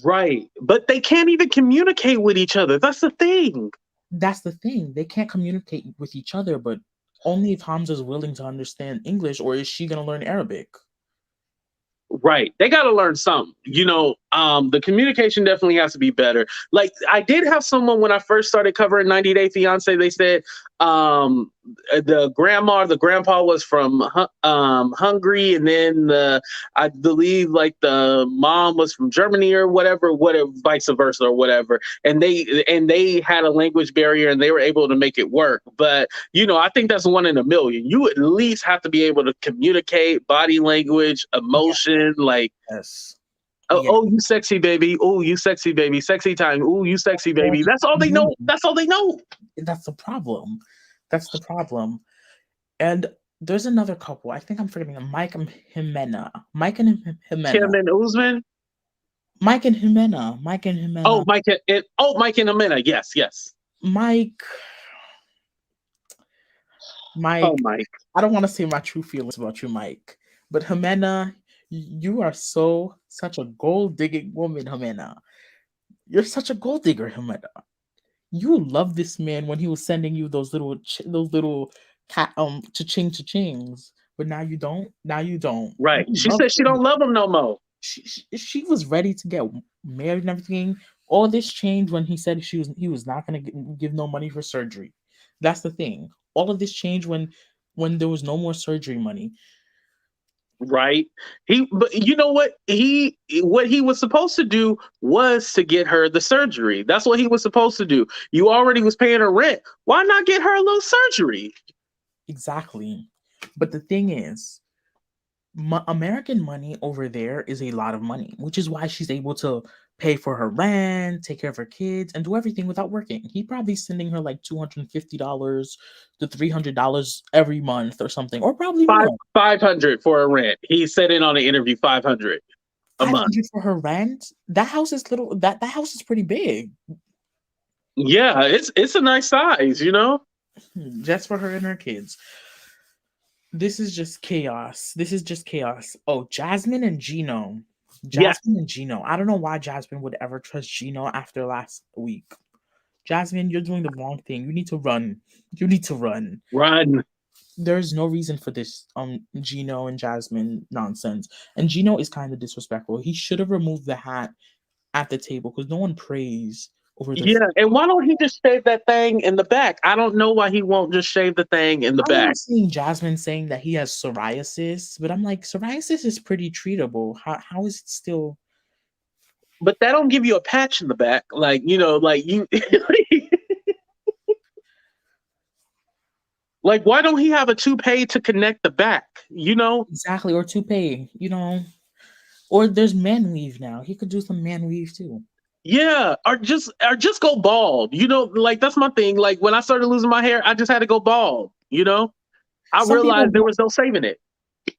Speaker 1: Right, but they can't even communicate with each other. That's the thing.
Speaker 3: That's the thing. They can't communicate with each other, but only if Hamza's willing to understand English, or is she gonna learn Arabic?
Speaker 1: Right. They got to learn something. The communication definitely has to be better. Like, I did have someone when I first started covering 90 Day Fiancé, they said the grandpa was from Hungary, and then I believe like the mom was from Germany or whatever, vice versa or whatever. And they had a language barrier and they were able to make it work. But I think that's one in a million. You at least have to be able to communicate, body language, emotion, like
Speaker 3: Yes.
Speaker 1: oh, you sexy baby. Oh, you sexy baby. Sexy time. Oh, you sexy baby. That's all they know. That's all they know.
Speaker 3: That's the problem. That's the problem. And there's another couple. I think I'm forgetting them. Mike and Ximena.
Speaker 1: Kim and Usman.
Speaker 3: Mike and Ximena.
Speaker 1: Oh, Mike and Ximena. Yes, yes.
Speaker 3: Mike.
Speaker 1: Oh, Mike.
Speaker 3: I don't want to say my true feelings about you, Mike. But Ximena, you are such a gold digging woman, Ximena. You're such a gold digger, Ximena. You love this man when he was sending you those little cat cha-chings, but now you don't.
Speaker 1: Right. She said she don't love him no more.
Speaker 3: She was ready to get married and everything. All this changed when he said he was not going to give no money for surgery. That's the thing. All of this changed when there was no more surgery money.
Speaker 1: Right. But you know what? What he was supposed to do was to get her the surgery. That's what he was supposed to do. You already was paying her rent. Why not get her a little surgery?
Speaker 3: Exactly. But the thing is, American money over there is a lot of money, which is why she's able to pay for her rent, take care of her kids, and do everything without working. He probably sending her like $250 to $300 every month or something, or probably more.
Speaker 1: $500 for a rent. He said in on the interview $500 a month
Speaker 3: for her rent. That house is little. That house is pretty big.
Speaker 1: Yeah, it's a nice size,
Speaker 3: just for her and her kids. This is just chaos. Oh, Jasmine and Gino. And Gino. I don't know why Jasmine would ever trust Gino after last week. Jasmine, you're doing the wrong thing. You need to run.
Speaker 1: Run.
Speaker 3: There's no reason for this Gino and Jasmine nonsense. And Gino is kind of disrespectful. He should have removed the hat at the table because no one prays over the
Speaker 1: and why don't he just shave that thing in the back? I don't know why he won't just shave the thing in the back.
Speaker 3: I'm seeing Jasmine saying that he has psoriasis, but I'm like, psoriasis is pretty treatable. How is it still?
Speaker 1: But that don't give you a patch in the back, like you. Like, why don't he have a toupee to connect the back?
Speaker 3: Exactly, or toupee. Or there's man weave now. He could do some man weave too.
Speaker 1: Yeah, or just go bald. Like, that's my thing. Like, when I started losing my hair, I just had to go bald. You know, I
Speaker 3: Some people
Speaker 1: realized there was no saving it.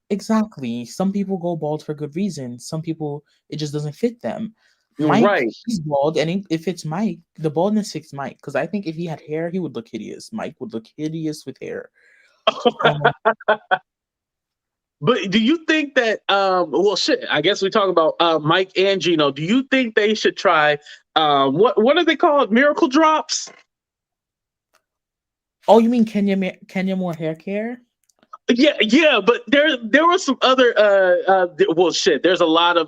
Speaker 3: exactly. Some people go bald for good reasons. Some people it just doesn't fit them. Mike,
Speaker 1: Right.
Speaker 3: he's bald, and if it's Mike, the baldness fits Mike. Because I think if he had hair, he would look hideous. Mike would look hideous with hair. Um,
Speaker 1: But do you think that well shit, I guess we talk about Mike and Gino. Do you think they should try what are they called? Miracle drops?
Speaker 3: oh, you mean Kenya Moore hair care?
Speaker 1: Yeah, yeah, but there was some other well shit, there's a lot of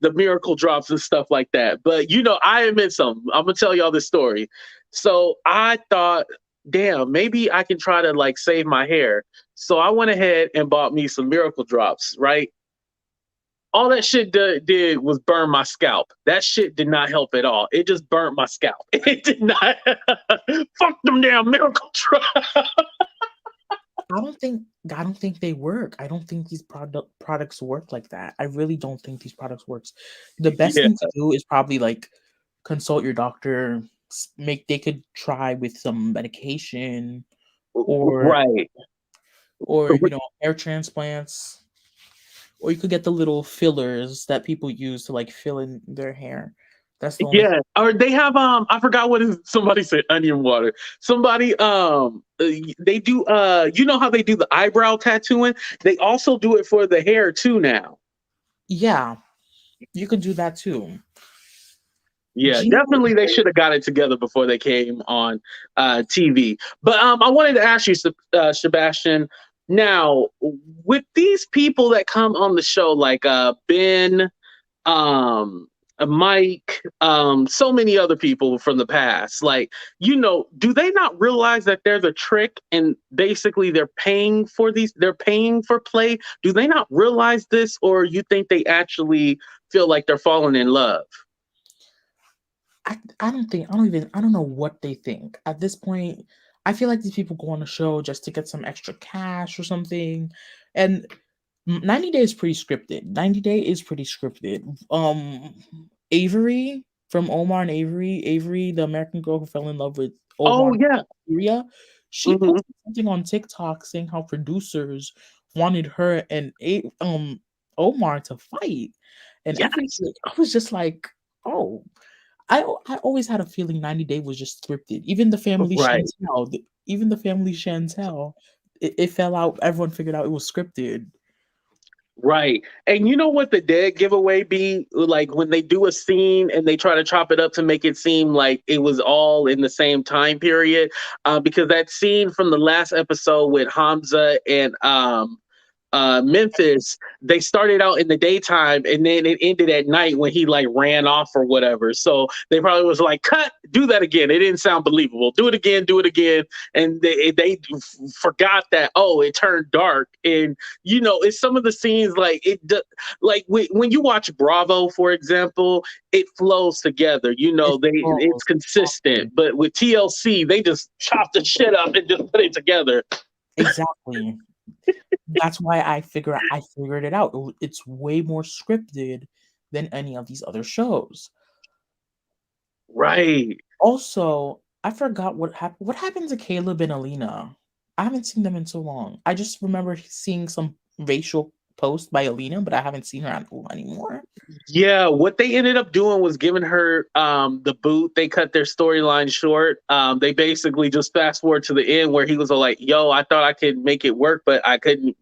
Speaker 1: the miracle drops and stuff like that. But you know, I admit something. I'm gonna tell y'all this story. So I thought, damn, maybe I can try to like save my hair. So I went ahead and bought me some miracle drops, right? All that shit did was burn my scalp. That shit did not help at all. It just burnt my scalp. It did not. Fuck them damn miracle drops.
Speaker 3: I don't think they work. I don't think these products work like that. I really don't think these products works. The best
Speaker 1: Yeah,
Speaker 3: thing to do is probably like consult your doctor. Make they could try with some medication or
Speaker 1: right.
Speaker 3: you know hair transplants, or you could get the little fillers that people use to like fill in their hair. That's the only thing.
Speaker 1: Yeah, or they have I forgot what is somebody said onion water. Somebody they do you know how they do the eyebrow tattooing? They also do it for the hair too now.
Speaker 3: Yeah, you could do that too.
Speaker 1: Yeah,
Speaker 3: Gino
Speaker 1: definitely they should have got it together before they came on TV. But I wanted to ask you Sebastian, now with these people that come on the show like Ben um Mike, so many other people from the past. Like, you know, do they not realize that there's a trick and basically they're paying for play? Do they not realize this, or you think they actually feel like they're falling in love?
Speaker 3: I don't know what they think. At this point, I feel like these people go on a show just to get some extra cash or something. And 90 Day is pretty scripted. 90 Day is pretty scripted. Avery from Omar and Avery, the American girl who fell in love with
Speaker 1: Oh
Speaker 3: Omar
Speaker 1: yeah.
Speaker 3: in Syria, she
Speaker 1: Hmm.
Speaker 3: posted something on TikTok saying how producers wanted her and Omar to fight. And
Speaker 1: Yes.
Speaker 3: I was just like, oh, I always had a feeling 90 Day was just scripted.
Speaker 1: Right.
Speaker 3: Even the family Chantel, it fell out. Everyone figured out it was scripted.
Speaker 1: Right. And you know what the dead giveaway be? Like when they do a scene and they try to chop it up to make it seem like it was all in the same time period. Because that scene from the last episode with Hamza and Memphis, they started out in the daytime and then it ended at night when he like ran off or whatever. So they probably was like, cut, do that again. It didn't sound believable. Do it again, do it again. And they forgot that, oh, it turned dark. And, you know, it's some of the scenes like like when you watch Bravo, for example, it flows together. You
Speaker 3: It
Speaker 1: know, it's
Speaker 3: falls
Speaker 1: consistent. But with TLC, they just chop the shit up and just put it together.
Speaker 3: exactly. That's why I figured it out. It's way more scripted than any of these other shows.
Speaker 1: Right.
Speaker 3: Also, I forgot what happened. What happened to Caleb and Alina? I haven't seen them in so long. I just remember seeing some racial post by Alina, but I haven't seen her on anymore.
Speaker 1: Yeah, what they ended up doing was giving her the boot. They cut their storyline short. They basically just fast forward to the end where he was all like, yo, I thought I could make it work, but I can't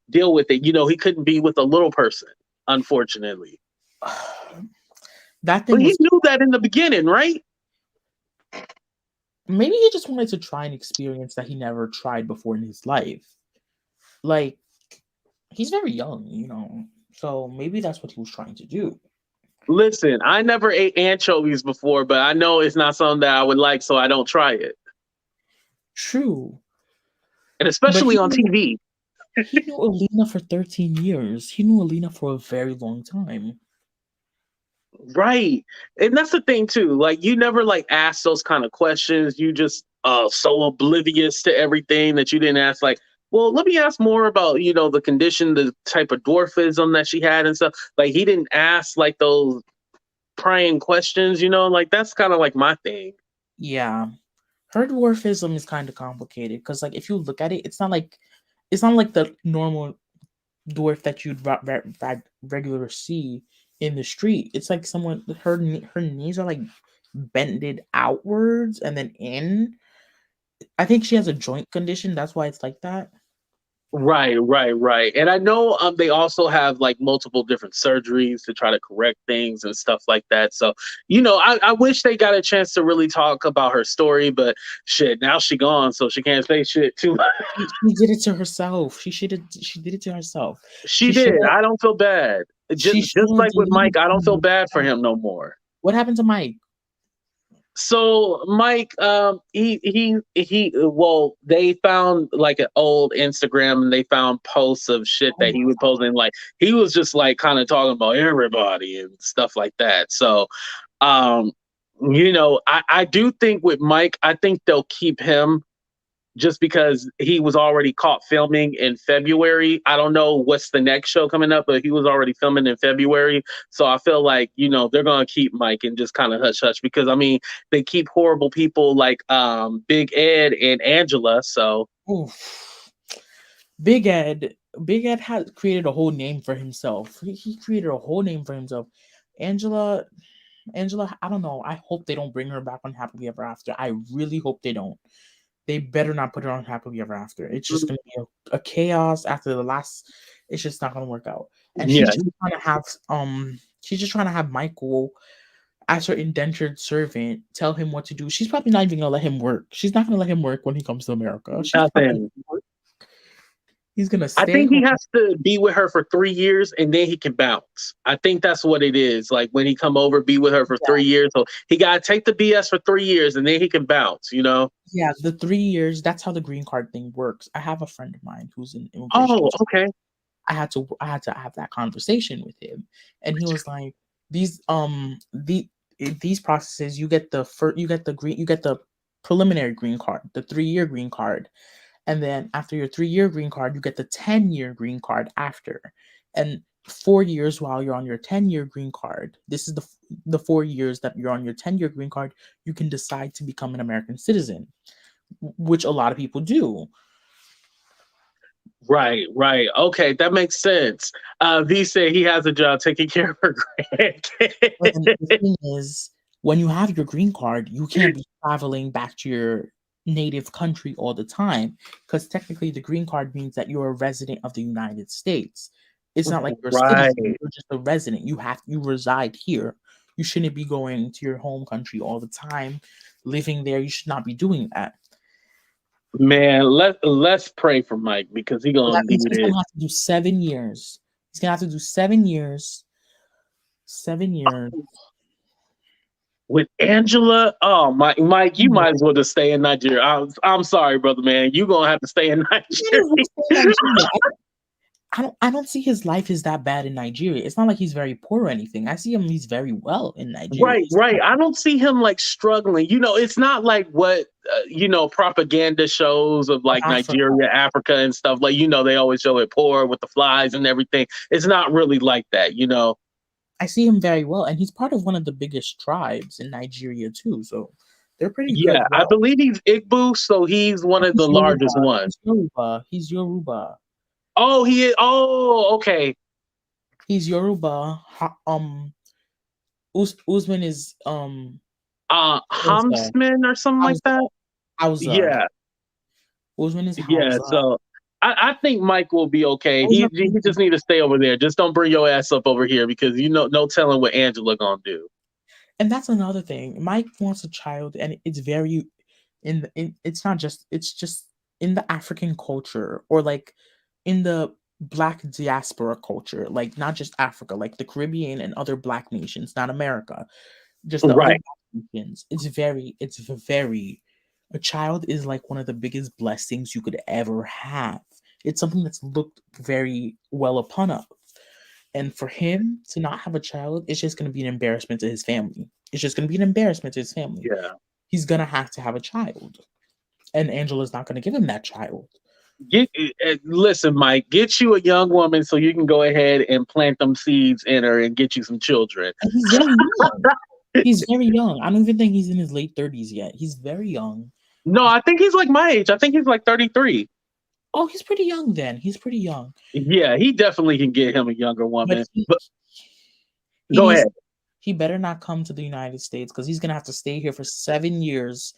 Speaker 1: deal with it. You know, he couldn't be with a little person, unfortunately.
Speaker 3: That
Speaker 1: But
Speaker 3: thing
Speaker 1: he
Speaker 3: was
Speaker 1: knew that in the beginning, right?
Speaker 3: maybe he just wanted to try an experience that he never tried before in his life. Like, he's very young, you know, so maybe that's what he was trying to do.
Speaker 1: Listen, I never ate anchovies before, but I know it's not something that I would like, so I don't try it.
Speaker 3: True,
Speaker 1: And
Speaker 3: but
Speaker 1: especially on TV.
Speaker 3: he knew Alina for 13 years. He knew Alina for a very long time.
Speaker 1: Right. And that's the thing too. Like you never like ask those kind of questions. You just so oblivious to everything that you didn't ask like, well, let me ask more about, you know, the condition, the type of dwarfism that she had and stuff. Like he didn't ask like those prying questions, you know, like that's kind of like my thing.
Speaker 3: Yeah, Her dwarfism is kind of complicated because, like, if you look at it, it's not like the normal dwarf that you'd regular see in the street. It's like someone her knees are like bended outwards and then in. I think she has a joint condition. That's why it's like that.
Speaker 1: Right. And I know they also have like multiple different surgeries to try to correct things and stuff like that. So, I wish they got a chance to really talk about her story, but shit, now she gone, so she can't say shit too much.
Speaker 3: She did it to herself. She did it to herself.
Speaker 1: She
Speaker 3: She should
Speaker 1: did.
Speaker 3: have.
Speaker 1: I don't feel bad.
Speaker 3: She should
Speaker 1: Just
Speaker 3: have
Speaker 1: like with
Speaker 3: deleted
Speaker 1: Mike, I don't feel
Speaker 3: the
Speaker 1: bad for
Speaker 3: account.
Speaker 1: him no more.
Speaker 3: What happened to Mike?
Speaker 1: So Mike, well, they found like an old Instagram and they found posts of shit
Speaker 3: Oh
Speaker 1: that he was posting. Like he was just like kind of talking about everybody and stuff like that. So, um, I do think with Mike, I think they'll keep him just because he was already caught filming in February. I don't know what's the next show coming up, but he was already filming in February. So I feel like, they're going to keep Mike and just kind of hush hush because I mean, they keep horrible people like Big Ed and Angela. So
Speaker 3: Oof. Big Ed. Big Ed had created a whole name for himself. He created a whole name for himself. Angela, I don't know. I hope they don't bring her back on Happily Ever After. I really hope they don't. They better not put her on Happily Ever After. It's just gonna be a chaos after the last. It's just not gonna work out. And
Speaker 1: yeah,
Speaker 3: she's just trying to have Michael as her indentured servant tell him what to do. She's probably not even gonna let him work. She's not gonna let him work when he comes to America. She's not gonna let
Speaker 1: nothing.
Speaker 3: him work. He's gonna
Speaker 1: I
Speaker 3: stay
Speaker 1: think he
Speaker 3: home.
Speaker 1: has to be with her for 3 years and then he can bounce. I think that's what it is. Like when he come over, be with her for
Speaker 3: Yeah,
Speaker 1: 3 years. So he gotta take the BS for 3 years and then he can bounce.
Speaker 3: yeah. The 3 years. That's how the green card thing works. I have a friend of mine who's in immigration.
Speaker 1: Oh, okay.
Speaker 3: I had to have that conversation with him, and he was like, these processes, you get the preliminary green card, the 3 year green card, and then after your 3 year green card, you get the 10 year green card after, and 4 years while you're on your 10 year green card. This is the 4 years that you're on your 10 year green card. You can decide to become an American citizen, which a lot of people do.
Speaker 1: Right. Okay, that makes sense. V said he has a job taking care of her
Speaker 3: And the
Speaker 1: grandkids.
Speaker 3: thing is, when you have your green card, you can't be traveling back to your native country all the time because technically the green card means that you're a resident of the United States. It's not like you're a citizen,
Speaker 1: Right.
Speaker 3: you're just a resident. You reside here. You shouldn't be going to your home country all the time, living there. You should not be doing that.
Speaker 1: Man, let's pray for Mike because he
Speaker 3: So
Speaker 1: gonna
Speaker 3: that means
Speaker 1: need
Speaker 3: he's gonna
Speaker 1: it.
Speaker 3: have to do 7 years. He's gonna have to do 7 years. 7 years.
Speaker 1: With Angela, oh my Mike, you
Speaker 3: Yeah.
Speaker 1: might as well just stay in Nigeria. I'm sorry, brother man. You gonna have to stay in
Speaker 3: Might as well
Speaker 1: Nigeria.
Speaker 3: stay in Nigeria. I don't see his life is that bad in Nigeria. It's not like he's very poor or anything. I see him he's very well in Nigeria.
Speaker 1: Right. I don't see him like struggling. It's not like what propaganda shows of
Speaker 3: Of
Speaker 1: like
Speaker 3: Africa.
Speaker 1: Nigeria, Africa, and stuff. Like they always show it poor with the flies and everything. It's not really like that.
Speaker 3: I see him very well, and he's part of one of the biggest tribes in Nigeria too. So they're pretty good.
Speaker 1: Yeah, I
Speaker 3: Well,
Speaker 1: believe he's Igbo, so he's one of
Speaker 3: he's
Speaker 1: the
Speaker 3: Yoruba.
Speaker 1: largest ones.
Speaker 3: He's Yoruba. He's Yoruba.
Speaker 1: Oh, he is. Oh, okay.
Speaker 3: He's Yoruba. Usman is Hausa.
Speaker 1: Huntsman or something like
Speaker 3: Hausa.
Speaker 1: that.
Speaker 3: Hausa.
Speaker 1: Yeah,
Speaker 3: Usman is
Speaker 1: yeah.
Speaker 3: Hausa.
Speaker 1: So I think Mike will be okay.
Speaker 3: Those
Speaker 1: He
Speaker 3: are
Speaker 1: he just need to stay over there. Just don't bring your ass up over here because no telling what Angela gonna do.
Speaker 3: And that's another thing. Mike wants a child, and it's very it's not just it's just in the African culture or like in the black diaspora culture, like not just Africa, like the Caribbean and other black nations, not America, just the other
Speaker 1: Right.
Speaker 3: black nations. It's very a child is like one of the biggest blessings you could ever have. It's something that's looked very well upon of. And for him to not have a child, it's just going to be an embarrassment to his family. It's just going to be an embarrassment to his family.
Speaker 1: Yeah.
Speaker 3: He's going to have to have a child. And Angela's not going to give him that child.
Speaker 1: Listen, Mike. Get you a young woman so you can go ahead and plant them seeds in her and get you some children.
Speaker 3: And he's very young. He's very young. I don't even think he's in his late 30s yet. He's very young.
Speaker 1: No, I think he's like my age. I think he's like 33.
Speaker 3: Oh, he's pretty young then. He's pretty young.
Speaker 1: Yeah, he definitely can get him a younger
Speaker 3: But
Speaker 1: woman.
Speaker 3: he,
Speaker 1: But
Speaker 3: he
Speaker 1: go
Speaker 3: needs
Speaker 1: ahead.
Speaker 3: he better not come to the United States because he's gonna have to stay here for 7 years.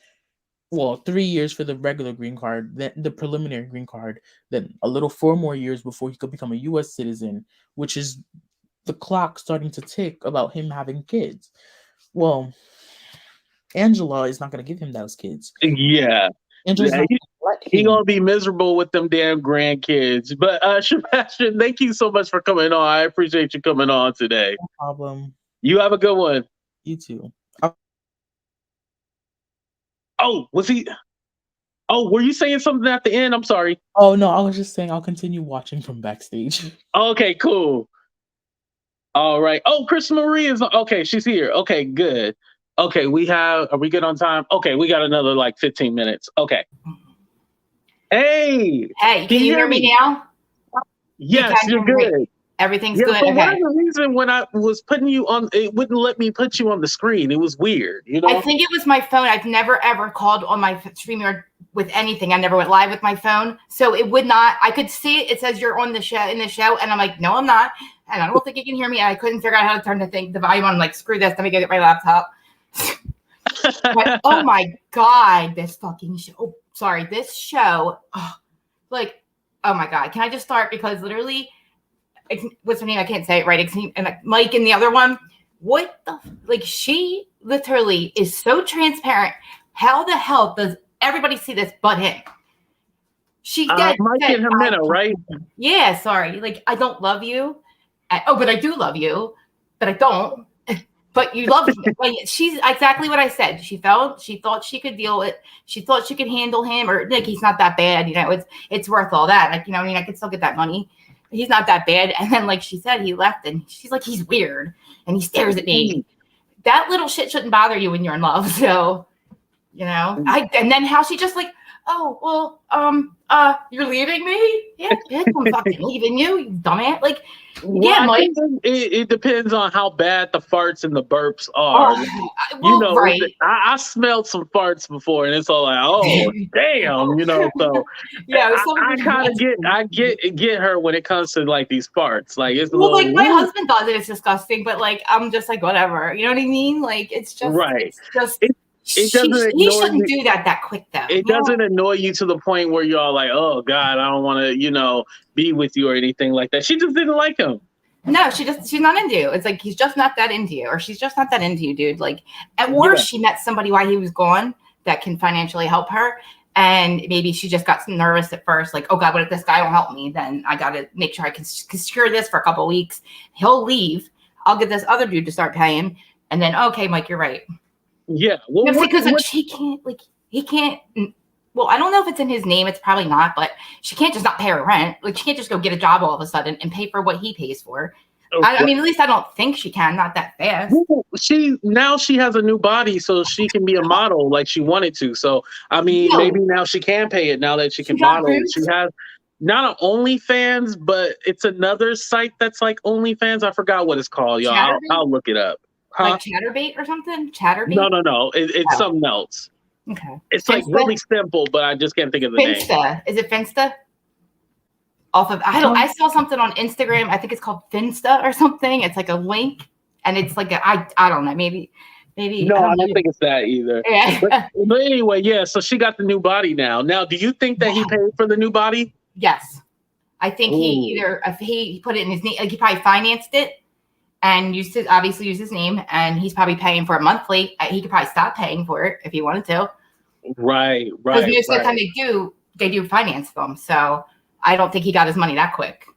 Speaker 3: Well, 3 years for the regular green card, then the preliminary green card, then a little 4 more years before he could become a U.S. citizen, which is the clock starting to tick about him having kids. Well, Angela is not gonna give him those kids.
Speaker 1: Yeah.
Speaker 3: Angela's
Speaker 1: Yeah,
Speaker 3: not gonna let
Speaker 1: he
Speaker 3: him.
Speaker 1: gonna be miserable with them damn grandkids. But Sebastian, thank you so much for coming on. I appreciate you coming on today.
Speaker 3: No problem.
Speaker 1: You have a good one.
Speaker 3: You too.
Speaker 1: Oh, was he? Oh, were you saying something at the end? I'm sorry.
Speaker 3: Oh no, I was just saying I'll continue watching from backstage.
Speaker 1: Okay, cool. All right. Oh, Chris Marie is okay. She's here. Okay, good. Okay, are we good on time? Okay, we got another like 15 minutes. Okay. Hey,
Speaker 4: Hey, can you hear me now?
Speaker 1: Yes, you're good.
Speaker 4: Everything's
Speaker 1: Yeah,
Speaker 4: good.
Speaker 1: for
Speaker 4: Okay.
Speaker 1: whatever reason, when I was putting you on, it wouldn't let me put you on the screen. It was weird, you know?
Speaker 4: I think it was my phone. I've never ever called on my StreamYard with anything. I never went live with my phone, so it would not. I could see it. It says you're on the show and I'm like, no, I'm not, and I don't think you can hear me. And I couldn't figure out how to turn the volume on. I'm like, screw this. Let me go get my laptop. But oh my god, this fucking show. Oh, sorry, this show. Oh, like, oh my god. Can I just start because literally. What's her name? I can't say it right. And Mike and the other one. What the like? She literally is so transparent. How the hell does everybody see this but him? She
Speaker 1: Mike and Ximena, right?
Speaker 4: Yeah, sorry. Like, I don't love you. But I do love you. But I don't. But you love me. Like, she's exactly what I said. She thought she could deal with. She thought she could handle him, or like he's not that bad. You know, it's worth all that. Like, you know, I mean, I could still get that money. He's not that bad. And then, like she said, he left and she's like, he's weird. And he stares at me. That little shit shouldn't bother you when you're in love. So, you know, and then how she just like, oh, well, you're leaving me? Yeah, bitch, I'm fucking leaving you dumbass. Like, yeah, Mike.
Speaker 1: It depends on how bad the farts and the burps are.
Speaker 4: Well,
Speaker 1: you know,
Speaker 4: right.
Speaker 1: I smelled some farts before, and it's all like, oh, damn, you know. So
Speaker 4: yeah,
Speaker 1: I kind of get her when it comes to like these farts. Like, it's
Speaker 4: well, like
Speaker 1: weird.
Speaker 4: my husband does it. It's disgusting, but like I'm just like whatever. You know what I mean? Like it's just
Speaker 1: right.
Speaker 4: It's just.
Speaker 1: It doesn't
Speaker 4: he shouldn't do that quick though.
Speaker 1: It doesn't annoy you to the point where you're all like, oh God, I don't want to, you know, be with you or anything like that. She just didn't like him.
Speaker 4: No, she's not into you. It's like he's just not that into you, or she's just not that into you, dude. Like at worst, she met somebody while he was gone that can financially help her. And maybe she just got nervous at first, like, oh God, what if this guy won't help me? Then I got to make sure I can secure this for a couple of weeks. He'll leave. I'll get this other dude to start paying. And then, okay, Mike, you're right.
Speaker 1: Yeah, well,
Speaker 4: because he can't. Well, I don't know if it's in his name. It's probably not, but she can't just not pay her rent. Like she can't just go get a job all of a sudden and pay for what he pays for. Okay. I mean, at least I don't think she can. Not that fast.
Speaker 1: She has a new body, so she can be a model like she wanted to. So I mean, maybe now she can pay it. Now that she can model, she has not an OnlyFans, but it's another site that's like OnlyFans. I forgot what it's called, y'all. I'll look it up.
Speaker 4: Huh? Like Chatterbait or something? Chatterbait?
Speaker 1: No. It's something else.
Speaker 4: Okay.
Speaker 1: It's Finsta? Like really simple, but I just can't think of the name.
Speaker 4: Is it Finsta? I saw something on Instagram. I think it's called Finsta or something. It's like a link, and it's like I don't know. Maybe.
Speaker 1: No, I don't think it's that either. Yeah. But anyway, yeah. So she got the new body now. Now, do you think that he paid for the new body?
Speaker 4: Yes, I think he put it in his name. Like he probably financed it. And used his name, and he's probably paying for it monthly. He could probably stop paying for it if he wanted to.
Speaker 1: Right.
Speaker 4: Because most of the time they do finance them. So I don't think he got his money that quick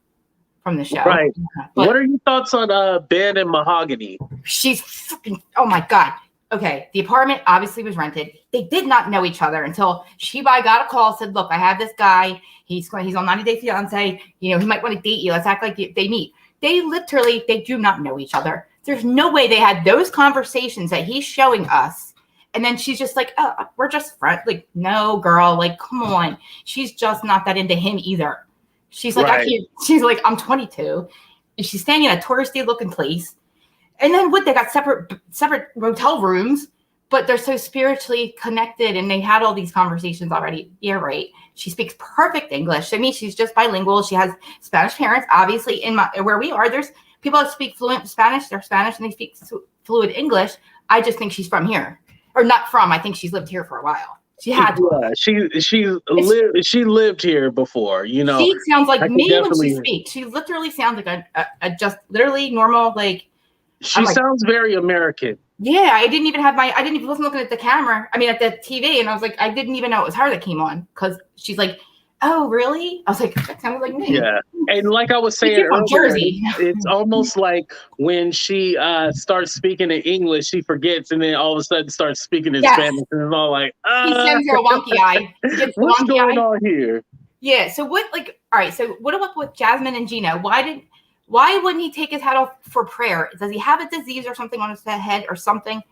Speaker 4: from the show.
Speaker 1: Right. But what are your thoughts on Ben and Mahogany?
Speaker 4: She's fucking. Oh my God. Okay. The apartment obviously was rented. They did not know each other until Shibai got a call. Said, "Look, I have this guy. He's on 90 Day Fiancé. You know, he might want to date you. Let's act like they meet." They do not know each other. There's no way they had those conversations that he's showing us. And then she's just like, oh, we're just friends. Like, no, girl, like, come on. She's just not that into him either. She's like, she's like, I'm 22. And she's staying in a touristy looking place. And then they got separate motel rooms. but they're so spiritually connected and they had all these conversations already. Yeah, right. She speaks perfect English. I mean, she's just bilingual. She has Spanish parents. Obviously, where we are, there's people that speak fluent Spanish. They're Spanish and they speak fluent English. I just think she's from here, or not from. I think she's lived here for a while. She had to.
Speaker 1: Yeah, she lived here before. You know,
Speaker 4: she sounds like me
Speaker 1: definitely...
Speaker 4: when she speaks. She literally sounds like a just literally normal, like.
Speaker 1: She sounds very American.
Speaker 4: Yeah, I wasn't looking at the camera. I mean, at the TV, and I was like, I didn't even know it was her that came on because she's like, oh, really? I was like, that sounds like me.
Speaker 1: Yeah, and like I was saying earlier,
Speaker 4: Jersey.
Speaker 1: It's almost like when she starts speaking in English, she forgets, and then all of a sudden starts speaking in Spanish, and it's all like,
Speaker 4: he sends her a wonky eye.
Speaker 1: What's going on here?
Speaker 4: Yeah. So what? Like, all right. So what about with Jasmine and Gino? Why wouldn't he take his hat off for prayer? Does he have a disease or something on his head or something?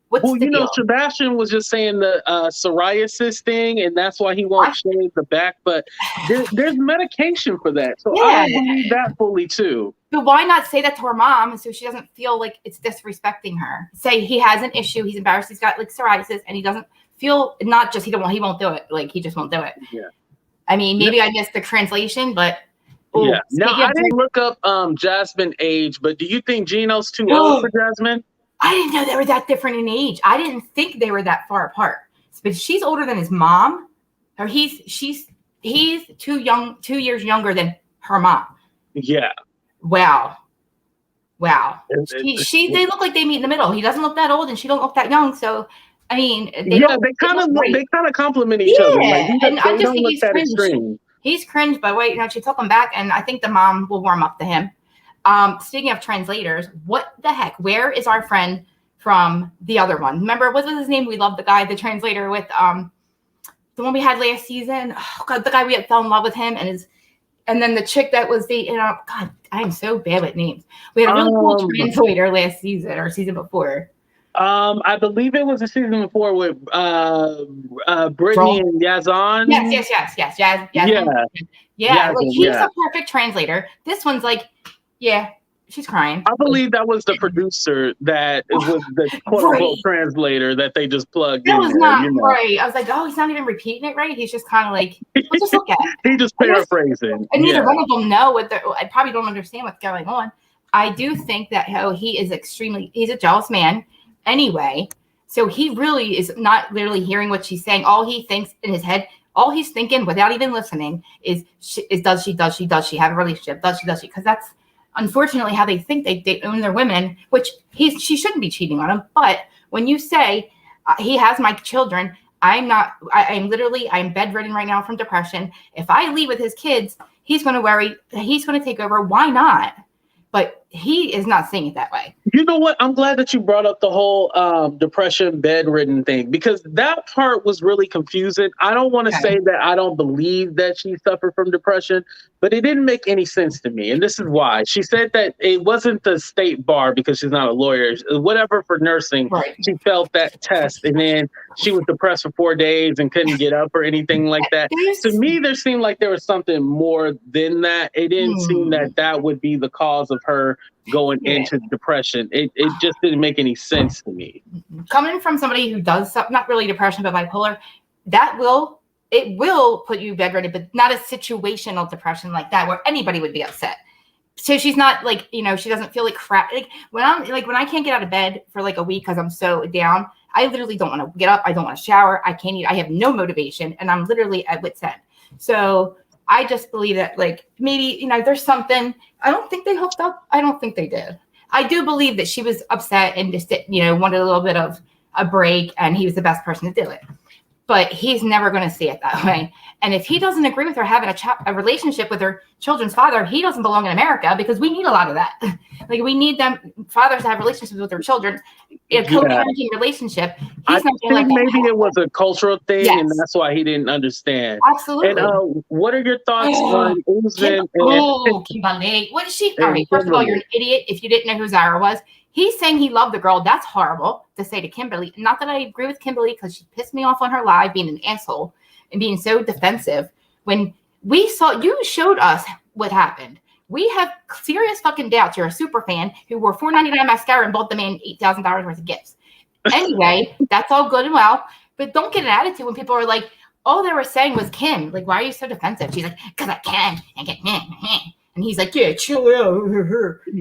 Speaker 4: What's the deal?
Speaker 1: Sebastian was just saying the psoriasis thing, and that's why he won't shave the back. But there's medication for that, so I don't believe that fully too.
Speaker 4: But why not say that to her mom so she doesn't feel like it's disrespecting her? Say he has an issue, he's embarrassed, he's got like psoriasis, and he doesn't feel he won't do it. Like he just won't do it.
Speaker 1: Yeah.
Speaker 4: I mean, maybe I missed the translation, but.
Speaker 1: Ooh, yeah. Now I didn't look up Jasmine's age, but do you think Gino's too old for Jasmine?
Speaker 4: I didn't know they were that different in age. I didn't think they were that far apart. But she's older than his mom, or he's 2 years younger than her mom.
Speaker 1: Yeah.
Speaker 4: Wow. They look like they meet in the middle. He doesn't look that old, and she don't look that young. So, I mean, they kind
Speaker 1: of complement each other. Like,
Speaker 4: and I just think he's cringe. He's cringed, but wait, she took him back, and I think the mom will warm up to him. Speaking of translators, what the heck? Where is our friend from the other one? Remember, what was his name? We loved the guy, the translator with the one we had last season. Oh God, the guy we fell in love with him, and then the chick that was God, I'm so bad with names. We had a really cool translator last season or season before.
Speaker 1: I believe it was the season before with Brittany and Yazan.
Speaker 4: Yes. Jasmine. Yeah. Like he's a perfect translator. This one's like, she's crying.
Speaker 1: I believe that was the producer that was the quote unquote translator that they just plugged in.
Speaker 4: That was not right. I was like, oh, he's not even repeating it right. He's just kind of like, let's just look at it.
Speaker 1: He just paraphrasing.
Speaker 4: And neither one of them know I probably don't understand what's going on. I do think that he is he's a jealous man. Anyway, so he really is not literally hearing what she's saying. All he thinks in his head, all he's thinking without even listening is does she have a relationship? Does she? Because that's unfortunately how they think they own their women, which she shouldn't be cheating on him. But when you say he has my children, I'm bedridden right now from depression. If I leave with his kids, he's going to worry. He's going to take over. Why not? But he is not seeing it that way.
Speaker 1: You know what? I'm glad that you brought up the whole depression, bedridden thing, because that part was really confusing. I don't want to say that I don't believe that she suffered from depression, but it didn't make any sense to me. And this is why. She said that it wasn't the state bar because she's not a lawyer, whatever for nursing. Right. She felt that test, and then she was depressed for 4 days and couldn't get up or anything like that. To me, there seemed like there was something more than that. It didn't seem that would be the cause of her going into depression. It just didn't make any sense to me.
Speaker 4: Coming from somebody who does not really depression but bipolar, it will put you bedridden, but not a situational depression like that where anybody would be upset. So she's not like, she doesn't feel like crap. Like when I can't get out of bed for like a week because I'm so down, I literally don't want to get up. I don't want to shower. I can't eat. I have no motivation, and I'm literally at wit's end. So I just believe that, like, maybe, there's something. I don't think they hooked up. I don't think they did. I do believe that she was upset and just, wanted a little bit of a break, and he was the best person to do it. But he's never going to see it that way. And if he doesn't agree with her having a relationship with her children's father, he doesn't belong in America, because we need a lot of that. Like, we need fathers to have relationships with their children, a co-parenting relationship.
Speaker 1: I think maybe it was a cultural thing, and that's why he didn't understand.
Speaker 4: Absolutely.
Speaker 1: And what are your thoughts on Usman?
Speaker 4: Kimberly. What is she? All right, first of all, you're an idiot if you didn't know who Zara was. He's saying he loved the girl. That's horrible to say to Kimberly. Not that I agree with Kimberly, because she pissed me off on her live being an asshole and being so defensive. When you showed us what happened. We have serious fucking doubts. You're a super fan who wore $4.99 mascara and bought the man $8,000 worth of gifts. Anyway, that's all good and well. But don't get an attitude when people are like, all they were saying was Kim. Like, why are you so defensive? She's like, because I can. And he's like, yeah, chill out.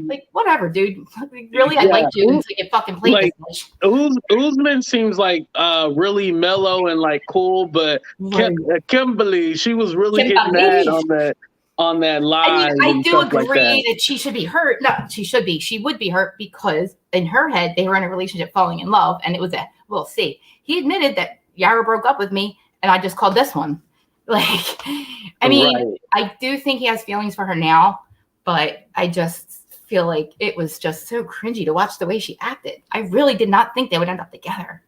Speaker 4: Like, whatever, dude. Like, really, I liked you until you fucking played
Speaker 1: like,
Speaker 4: this much.
Speaker 1: Usman seems like really mellow and like cool, but Kimberly, she was really getting mad on that live.
Speaker 4: I do agree
Speaker 1: like
Speaker 4: that she should be hurt. No, she should be. She would be hurt because in her head, they were in a relationship falling in love, and it was a we'll see. He admitted that Yara broke up with me, and I just called this one. Like, I mean, I do think he has feelings for her now, but I just feel like it was just so cringy to watch the way she acted. I really did not think they would end up together.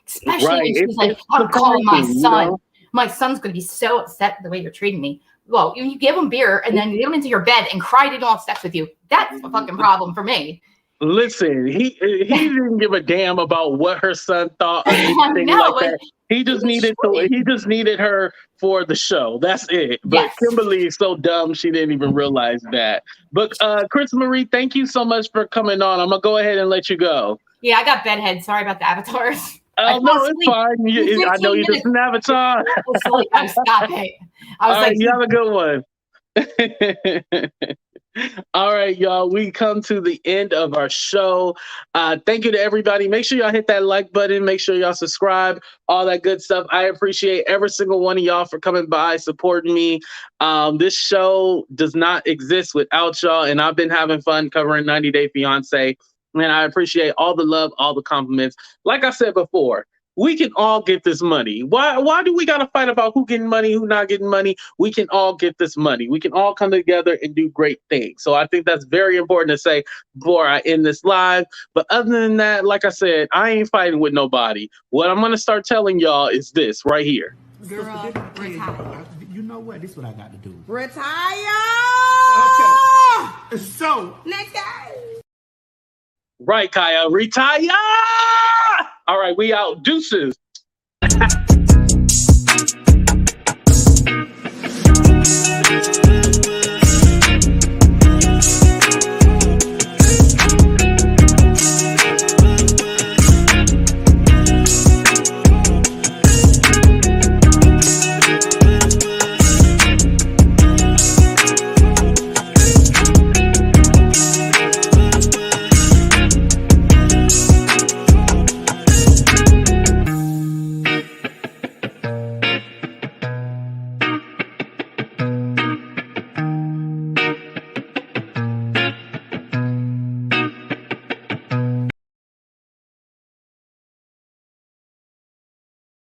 Speaker 4: Especially when she's like, I'm calling my son. You know? My son's going to be so upset the way you're treating me. Well, you give him beer and then you get him into your bed and cry to have sex with you. That's a fucking problem for me.
Speaker 1: Listen, he didn't give a damn about what her son thought or anything like that. He just needed her for the show. That's it. But Kimberly is so dumb she didn't even realize that. But Chris Marie, thank you so much for coming on. I'm gonna go ahead and let you go.
Speaker 4: Yeah, I got bedhead. Sorry about the avatars.
Speaker 1: Oh no, it's fine. I know you're just an avatar.
Speaker 4: Stop it. I was
Speaker 1: you have a good one. All right, y'all. We come to the end of our show. Thank you to everybody. Make sure y'all hit that like button. Make sure y'all subscribe. All that good stuff. I appreciate every single one of y'all for coming by, supporting me. This show does not exist without y'all, and I've been having fun covering 90 Day Fiancé. And I appreciate all the love, all the compliments. Like I said before, we can all get this money. Why do we got to fight about who getting money, who not getting money? We can all get this money. We can all come together and do great things. So I think that's very important to say before I end this live. But other than that, like I said, I ain't fighting with nobody. What I'm going to start telling y'all is this right here.
Speaker 5: Girl, retire. You know what? This is what I got to do.
Speaker 6: Retire!
Speaker 5: Okay. So,
Speaker 6: next guy.
Speaker 1: Right, Kaya. Retire! All right, we out. Deuces.